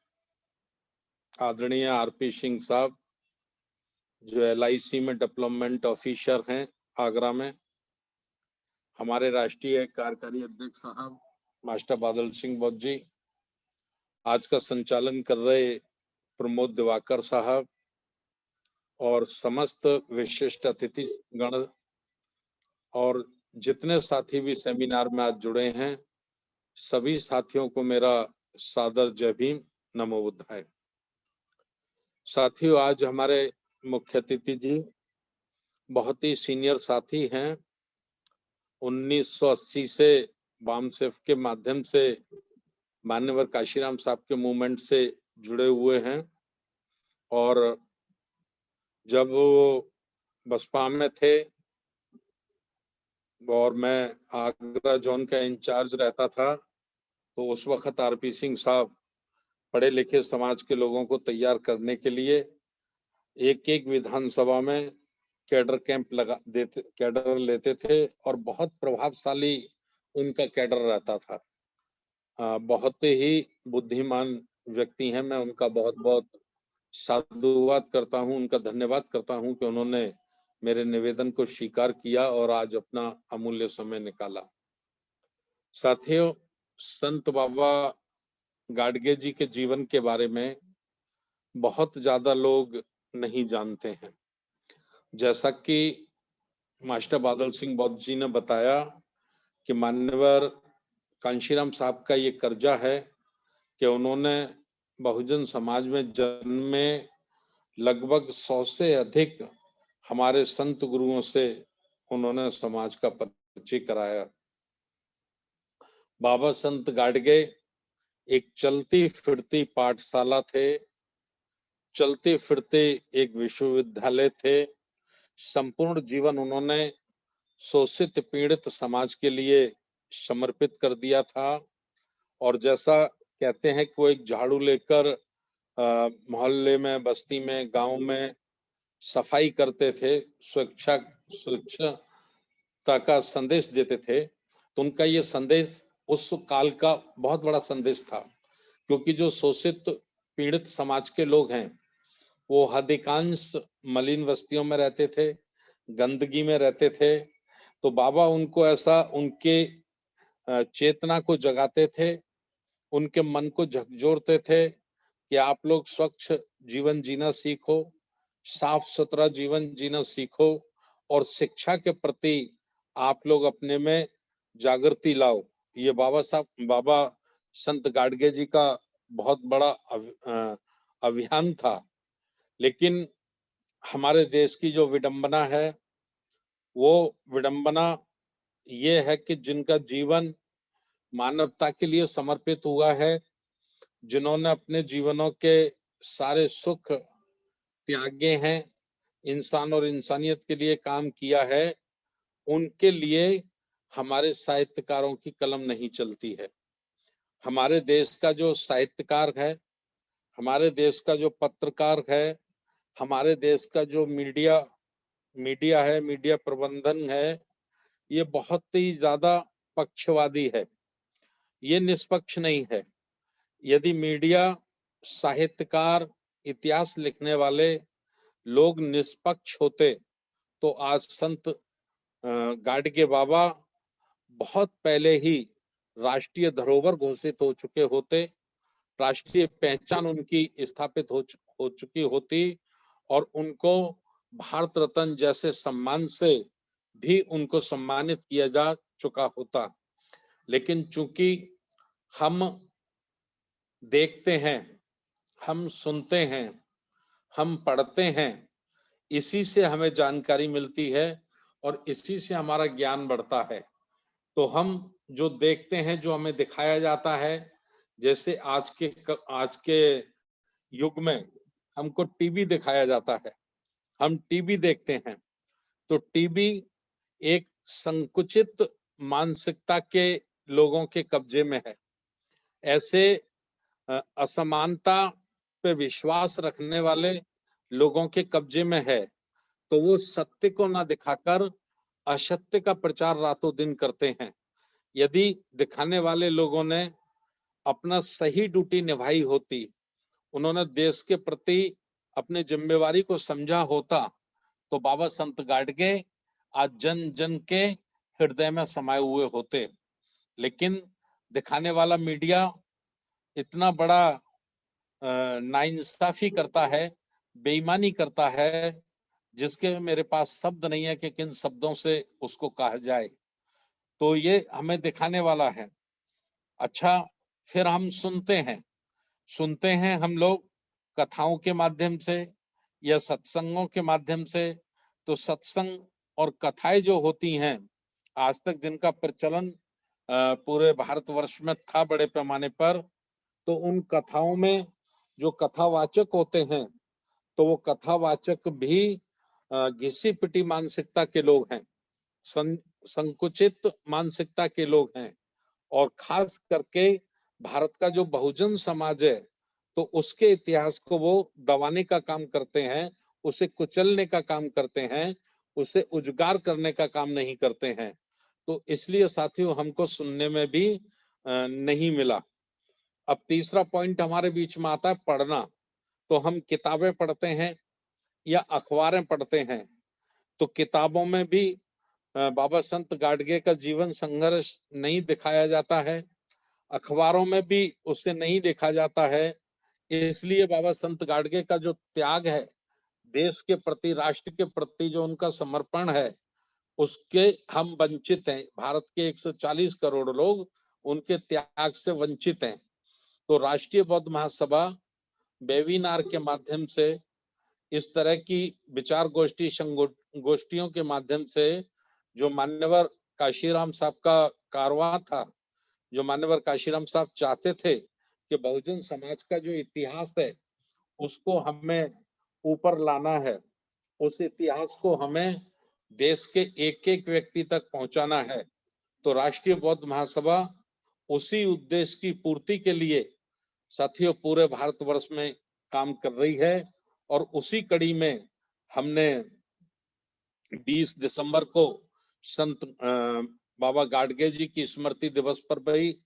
आदरणीय आरपी सिंह साहब, जो LIC में डेवलपमेंट ऑफिसर हैं आगरा में, हमारे राष्ट्रीय कार्यकारी अध्यक्ष साहब मास्टर बादल सिंह बौद्ध जी, आज का संचालन कर रहे प्रमोद दिवाकर साहब, और समस्त विशिष्ट अतिथि गण और जितने साथी भी सेमिनार में आज जुड़े हैं, सभी साथियों को मेरा सादर जय भीम, नमो बुद्धाय। साथियों, आज हमारे मुख्य अतिथि जी बहुत ही सीनियर साथी हैं। 1980 से बामसेफ के माध्यम से मान्यवर काशीराम साहब के मूवमेंट से जुड़े हुए हैं और जब वो बसपा में थे और मैं आगरा जोन का इंचार्ज रहता था, तो उस वक्त आरपी सिंह साहब पढ़े लिखे समाज के लोगों को तैयार करने के लिए एक एक विधानसभा में कैडर कैंप कैडर लेते थे और बहुत प्रभावशाली उनका कैडर रहता था। बहुत ही बुद्धिमान व्यक्ति हैं। मैं उनका बहुत बहुत साधुवाद करता हूं, उनका धन्यवाद करता हूं कि उन्होंने मेरे निवेदन को स्वीकार किया और आज अपना अमूल्य समय निकाला। साथियों, संत बाबा गाडगे जी के जीवन के बारे में बहुत ज्यादा लोग नहीं जानते हैं। जैसा कि मास्टर बादल सिंह बौद्ध जी ने बताया कि मान्यवर कांशीराम साहब का ये कर्जा है कि उन्होंने बहुजन समाज में जन्म में लगभग 100 से अधिक हमारे संत गुरुओं से उन्होंने समाज का परिचय कराया। बाबा संत गाडगे एक चलती फिरती पाठशाला थे, चलते फिरते एक विश्वविद्यालय थे। संपूर्ण जीवन उन्होंने शोषित पीड़ित समाज के लिए समर्पित कर दिया था और जैसा कहते हैं कि वो एक झाड़ू लेकर मोहल्ले में, बस्ती में, गांव में सफाई करते थे, स्वच्छता का संदेश देते थे। तो उनका ये संदेश उस काल का बहुत बड़ा संदेश था, क्योंकि जो शोषित पीड़ित समाज के लोग हैं वो अधिकांश मलिन बस्तियों में रहते थे, गंदगी में रहते थे। तो बाबा उनको ऐसा उनके चेतना को जगाते थे, उनके मन को झकझोरते थे कि आप लोग स्वच्छ जीवन जीना सीखो, साफ सुथरा जीवन जीना सीखो और शिक्षा के प्रति आप लोग अपने में जागृति लाओ। ये बाबा संत गाडगे जी का बहुत बड़ा अभियान था। लेकिन हमारे देश की जो विडंबना है, वो विडंबना ये है कि जिनका जीवन मानवता के लिए समर्पित हुआ है, जिन्होंने अपने जीवनों के सारे सुख त्यागे हैं, इंसान और इंसानियत के लिए काम किया है, उनके लिए हमारे साहित्यकारों की कलम नहीं चलती है। हमारे देश का जो साहित्यकार है, हमारे देश का जो पत्रकार है, हमारे देश का जो मीडिया है, मीडिया प्रबंधन है, ये बहुत ही ज्यादा पक्षवादी है, ये निष्पक्ष नहीं है। यदि मीडिया, साहित्यकार, इतिहास लिखने वाले लोग निष्पक्ष होते तो आज संत गाडगे बाबा बहुत पहले ही राष्ट्रीय धरोहर घोषित हो चुके होते, राष्ट्रीय पहचान उनकी स्थापित हो चुकी होती और उनको भारत रत्न जैसे सम्मान से भी उनको सम्मानित किया जा चुका होता। लेकिन चूंकि हम देखते हैं, हम सुनते हैं, हम पढ़ते हैं, इसी से हमें जानकारी मिलती है और इसी से हमारा ज्ञान बढ़ता है। तो हम जो देखते हैं, जो हमें दिखाया जाता है, जैसे आज के युग में हमको टीवी दिखाया जाता है, हम टीवी देखते हैं, तो टीवी एक संकुचित मानसिकता के लोगों के कब्जे में है। ऐसे असमानता पे विश्वास रखने वाले लोगों के कब्जे में है, तो वो सत्य को ना दिखाकर असत्य का प्रचार रातों दिन करते हैं। यदि दिखाने वाले लोगों ने अपना सही ड्यूटी निभाई होती, उन्होंने देश के प्रति अपनी जिम्मेवारी को समझा होता, तो बाबा संत गाडगे आज जन जन के हृदय में समाये हुए होते। लेकिन दिखाने वाला मीडिया इतना बड़ा नाइंसाफी करता है बेईमानी करता है, जिसके मेरे पास शब्द नहीं है कि किन शब्दों से उसको कहा जाए। तो ये हमें दिखाने वाला है। अच्छा, फिर हम सुनते हैं हम लोग कथाओं के माध्यम से या सत्संगों के माध्यम से। तो सत्संग और कथाएं जो होती हैं, आज तक जिनका प्रचलन पूरे भारतवर्ष में था बड़े पैमाने पर, तो उन कथाओं में जो कथावाचक होते हैं, तो वो कथावाचक भी घिसी पिटी मानसिकता के लोग हैं, संकुचित मानसिकता के लोग हैं, और खास करके भारत का जो बहुजन समाज है, तो उसके इतिहास को वो दबाने का काम करते हैं, उसे कुचलने का काम करते हैं, उसे उजागर करने का काम नहीं करते हैं। तो इसलिए साथियों, हमको सुनने में भी नहीं मिला। अब तीसरा पॉइंट हमारे बीच में आता है पढ़ना। तो हम किताबें पढ़ते हैं या अखबारें पढ़ते हैं, तो किताबों में भी बाबा संत गाडगे का जीवन संघर्ष नहीं दिखाया जाता है, अखबारों में भी उसे नहीं देखा जाता है। इसलिए बाबा संत गाडगे का जो त्याग है, देश के प्रति, राष्ट्र के प्रति जो उनका समर्पण है, उसके हम वंचित हैं। भारत के 140 करोड़ लोग उनके त्याग से वंचित हैं। तो राष्ट्रीय बौद्ध महासभा वेबिनार के माध्यम से, इस तरह की विचार गोष्ठियों के माध्यम से, जो मान्यवर काशीराम साहब का कारवां था, जो मान्यवर काशीराम साहब चाहते थे कि बहुजन समाज का जो इतिहास है उसको हमें ऊपर लाना है, उस इतिहास को हमें देश के एक एक व्यक्ति तक पहुंचाना है। तो राष्ट्रीय बौद्ध महासभा उसी उद्देश्य की पूर्ति के लिए साथियों पूरे भारतवर्ष में काम कर रही है। और उसी कड़ी में हमने 20 दिसंबर को संत बाबा गाडगे जी की स्मृति दिवस पर भी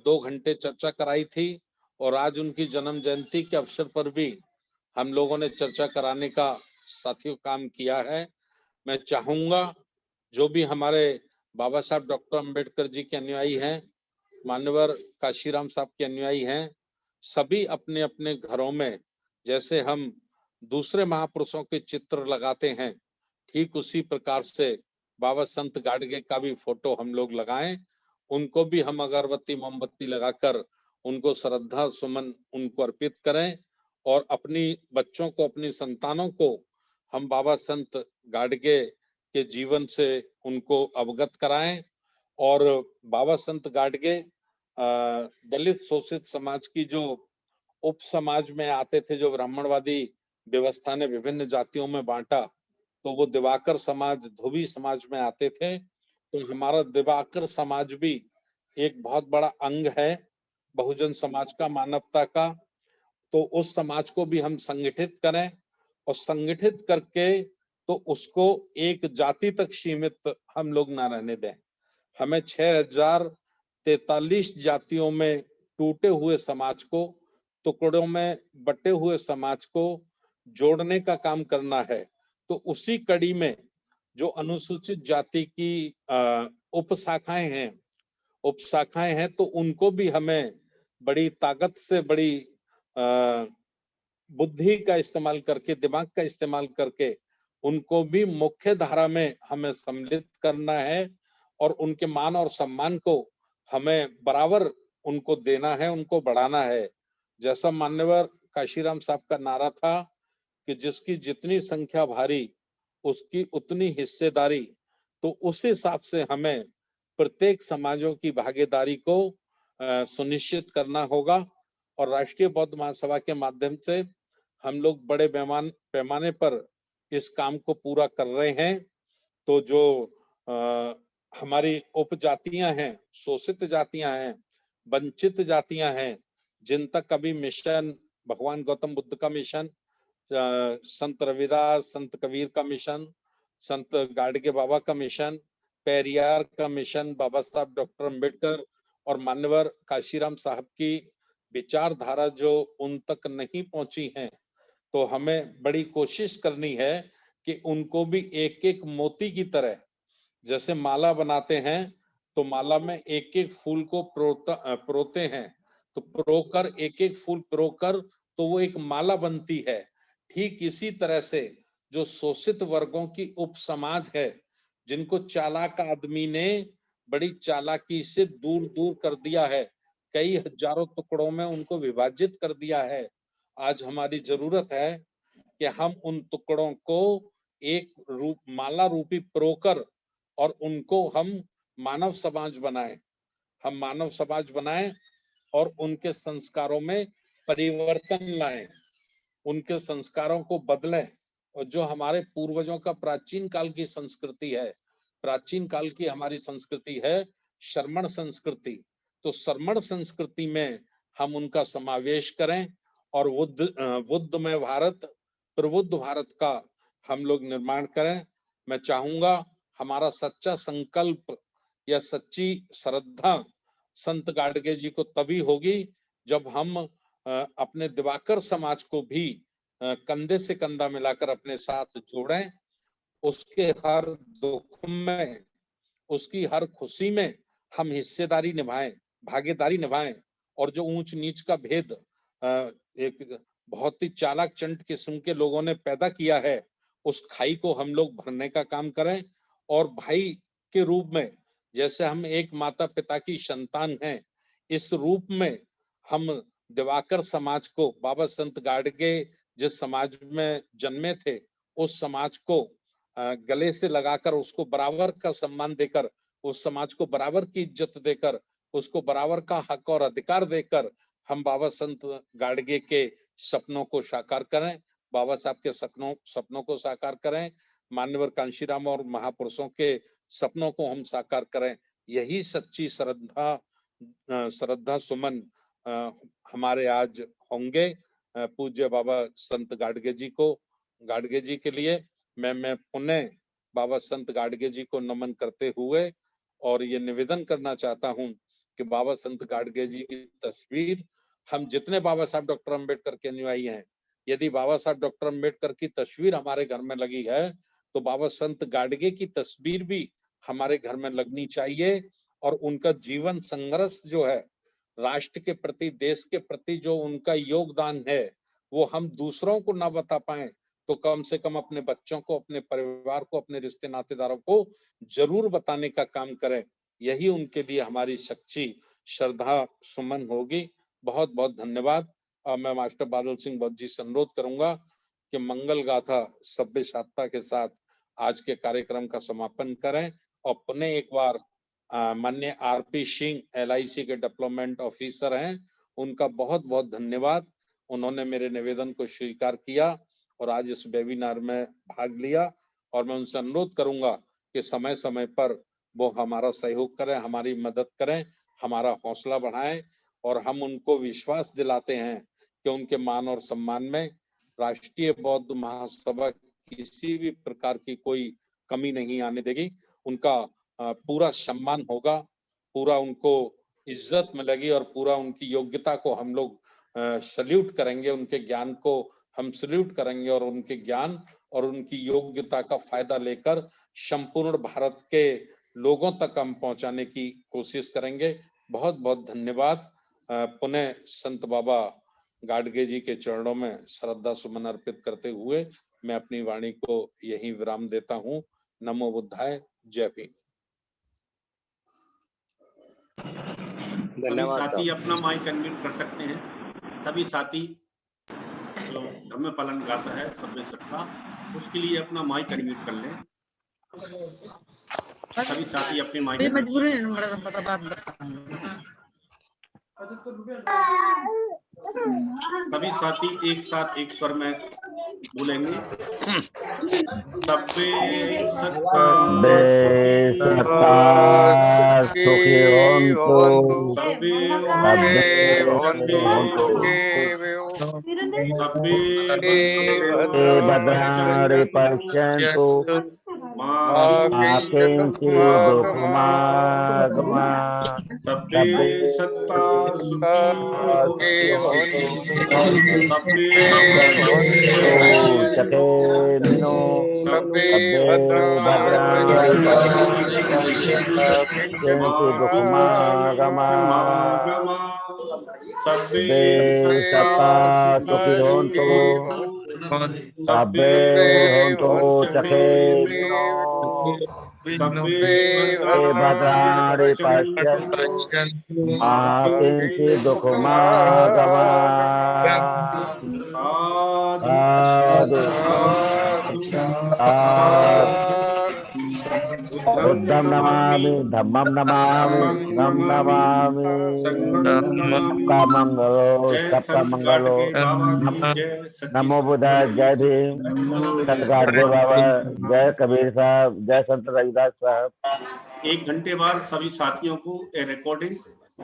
2 घंटे चर्चा कराई थी, और आज उनकी जन्म जयंती के अवसर पर भी हम लोगों ने चर्चा कराने का साथियों काम किया है। मैं चाहूंगा जो भी हमारे बाबा साहब डॉक्टर अंबेडकर जी के अनुयायी हैं, मान्यवर काशीराम साहब के अनुयायी हैं, सभी अपने अपने घरों में जैसे हम दूसरे महापुरुषों के चित्र लगाते हैं, ठीक उसी प्रकार से बाबा संत गाडगे का भी फोटो हम लोग लगाएं, उनको भी हम अगरबत्ती मोमबत्ती लगाकर उनको श्रद्धा सुमन उनको अर्पित करें, और अपनी बच्चों को, अपनी संतानों को हम बाबा संत गाडगे के जीवन से उनको अवगत कराएं। और बाबा संत गाडगे दलित शोषित समाज की जो उप समाज में आते थे, जो ब्राह्मणवादी व्यवस्था ने विभिन्न जातियों में बांटा, तो वो दिवाकर समाज, धोबी समाज में आते थे। तो हमारा दिवाकर समाज भी एक बहुत बड़ा अंग है बहुजन समाज का, मानवता का। तो उस समाज को भी हम संगठित करें, और संगठित करके तो उसको एक जाति तक सीमित हम लोग ना रहने दें। हमें 6043 जातियों में टूटे हुए समाज को, टुकड़ों में बटे हुए समाज को जोड़ने का काम करना है। तो उसी कड़ी में जो अनुसूचित जाति की उपशाखाएं हैं, तो उनको भी हमें बड़ी ताकत से, बड़ी बुद्धि का इस्तेमाल करके, दिमाग का इस्तेमाल करके उनको भी मुख्य धारा में हमें सम्मिलित करना है, और उनके मान और सम्मान को हमें बराबर उनको देना है, उनको बढ़ाना है। जैसा मान्यवर काशीराम साहब का नारा था कि जिसकी जितनी संख्या भारी उसकी उतनी हिस्सेदारी, तो उस हिसाब से हमें प्रत्येक समाजों की भागीदारी को सुनिश्चित करना होगा। और राष्ट्रीय बौद्ध महासभा के माध्यम से हम लोग बड़े पैमाने पर इस काम को पूरा कर रहे हैं। तो जो हमारी उपजातियां हैं, शोषित जातियां हैं, वंचित जातियां हैं, जिन तक अभी मिशन, भगवान गौतम बुद्ध का मिशन, संत रविदास, संत कबीर का मिशन, संत गाडगे बाबा का मिशन, पेरियार का मिशन, बाबा साहब डॉक्टर अंबेडकर और मान्यवर काशीराम साहब की विचारधारा जो उन तक नहीं पहुंची है, तो हमें बड़ी कोशिश करनी है कि उनको भी एक एक मोती की तरह, जैसे माला बनाते हैं तो माला में एक एक फूल को परोते हैं, तो परोकर, एक एक फूल परोकर तो वो एक माला बनती है। ठीक इसी तरह से जो शोषित वर्गों की उप समाज है, जिनको चालाक आदमी ने बड़ी चालाकी से दूर दूर कर दिया है, कई हजारों टुकड़ों में उनको विभाजित कर दिया है, आज हमारी जरूरत है कि हम उन टुकड़ों को एक रूप माला रूपी परोकर और उनको हम मानव समाज बनाएं। हम मानव समाज बनाएं और उनके संस्कारों में परिवर्तन लाएं, उनके संस्कारों को बदलें। और जो हमारे पूर्वजों का प्राचीन काल की संस्कृति है, प्राचीन काल की हमारी संस्कृति है श्रमण संस्कृति, तो श्रमण संस्कृति में हम उनका समावेश करें और बुद्धमय भारत, प्रबुद्ध भारत का हम लोग निर्माण करें। मैं चाहूंगा हमारा सच्चा संकल्प या सच्ची श्रद्धा संत गाडगे जी को तभी होगी जब हम अपने दिवाकर समाज को भी कंधे से कंधा मिलाकर अपने साथ जोड़ें, उसके हर दुख में, उसकी हर खुशी में हम हिस्सेदारी निभाएं, भागीदारी निभाएं, और जो ऊंच नीच का भेद एक बहुत ही चालाक चंट किस्म के लोगों ने पैदा किया है, उस खाई को हम लोग भरने का काम करें। और भाई के रूप में, जैसे हम एक माता पिता की संतान हैं, इस रूप में हम दिवाकर समाज को, बाबा संत गाडगे जिस समाज में जन्मे थे, उस समाज को गले से लगाकर उसको बराबर का सम्मान देकर, उस समाज को बराबर की इज्जत देकर, उसको बराबर का हक और अधिकार देकर हम बाबा संत गाडगे के सपनों को साकार करें, बाबा साहब के सपनों को साकार करें, मान्यवर कांशीराम और महापुरुषों के सपनों को हम साकार करें। यही सच्ची श्रद्धा सुमन हमारे आज होंगे पूज्य बाबा संत गाडगे जी को। गाडगे जी के लिए मैं पुनः बाबा संत गाडगे जी को नमन करते हुए और ये निवेदन करना चाहता हूं कि बाबा संत गाडगे जी की तस्वीर, हम जितने बाबा साहब डॉक्टर अंबेडकर के अनुयायी हैं, यदि बाबा साहब डॉक्टर अंबेडकर की तस्वीर हमारे घर में लगी है, तो बाबा संत गाडगे की तस्वीर भी हमारे घर में लगनी चाहिए। और उनका जीवन संघर्ष जो है, राष्ट्र के प्रति, देश के प्रति जो उनका योगदान है, वो हम दूसरों को ना बता पाए तो कम से कम अपने बच्चों को, अपने परिवार को, अपने रिश्ते नातेदारों को जरूर बताने का काम करें। यही उनके लिए हमारी सच्ची श्रद्धा सुमन होगी। बहुत बहुत धन्यवाद। मैं मास्टर बादल सिंह बौद्ध जी से अनुरोध करूंगा कि मंगल गाथा सभ्य साधता के साथ आज के कार्यक्रम का समापन करें और पुनः एक बार माननीय आरपी सिंह LIC के डेवलपमेंट ऑफिसर हैं, उनका बहुत बहुत धन्यवाद। उन्होंने मेरे निवेदन को स्वीकार किया और आज इस वेबिनार में भाग लिया, और मैं उनसे अनुरोध करूंगा कि समय समय पर वो हमारा सहयोग करें, हमारी मदद करें, हमारा हौसला बढ़ाएं। और हम उनको विश्वास दिलाते हैं कि उनके मान और सम्मान में राष्ट्रीय बौद्ध महासभा किसी भी प्रकार की कोई कमी नहीं आने देगी। उनका पूरा सम्मान होगा, पूरा उनको इज्जत मिलेगी और पूरा उनकी योग्यता को हम लोग सल्यूट करेंगे, उनके ज्ञान को हम सल्यूट करेंगे और उनके ज्ञान और उनकी योग्यता का फायदा लेकर संपूर्ण भारत के लोगों तक हम पहुंचाने की कोशिश करेंगे। बहुत बहुत धन्यवाद। पुनः संत बाबा गाडगे जी के चरणों में श्रद्धा सुमन अर्पित करते हुए मैं अपनी वाणी को यहीं विराम देता हूँ। नमो बुद्धाय। जय भीम। सभी साथी अपना माइक अनम्यूट कर सकते हैं। सभी साथी जो धम्म पालन गाता है सभ्य सत्ता, उसके लिए अपना माइक अनम्यूट कर लें। सभी साथी अपने माइक सभी साथी एक साथ एक स्वर में बोलेंगे। सभ्य सत्ता सुखी होंतु, भद्राणि पश्यन्तु मा किंचित् दुःखमागमा। सभ्य सत्ता सुखी सकेनो सभ्ये भद्राणि पश्यन्तु दुःखमागमा। सभ्ये सत्ता सुखी होंतु सब्बे होन्तु चखे भद्राणि पश्यन्तु मा किञ्चित् दुःखमागमात् साधु बुद्धं नमामि धम्मं नमामि संघं नमामि सबका मंगलो सबका मंगलो नमो बुद्धाय जय भीम संत गाडगे बाबा जय कबीर साहब जय संत रविदास साहब। 1 घंटे बाद सभी साथियों को ये recording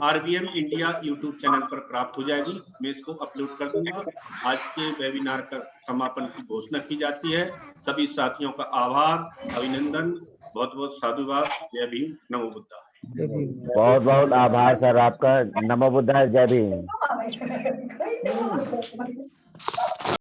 RBM India YouTube channel पर प्राप्त हो जाएगी। मैं इसको अपलोड कर दूंगा। आज के वेबिनार का समापन की घोषणा की जाती है। सभी साथियों का आभार, अभिनंदन, बहुत बहुत साधुवाद। जय भीम, नमो बुद्धा। बहुत बहुत आभार सर आपका। नमो बुद्धाय जय भीम।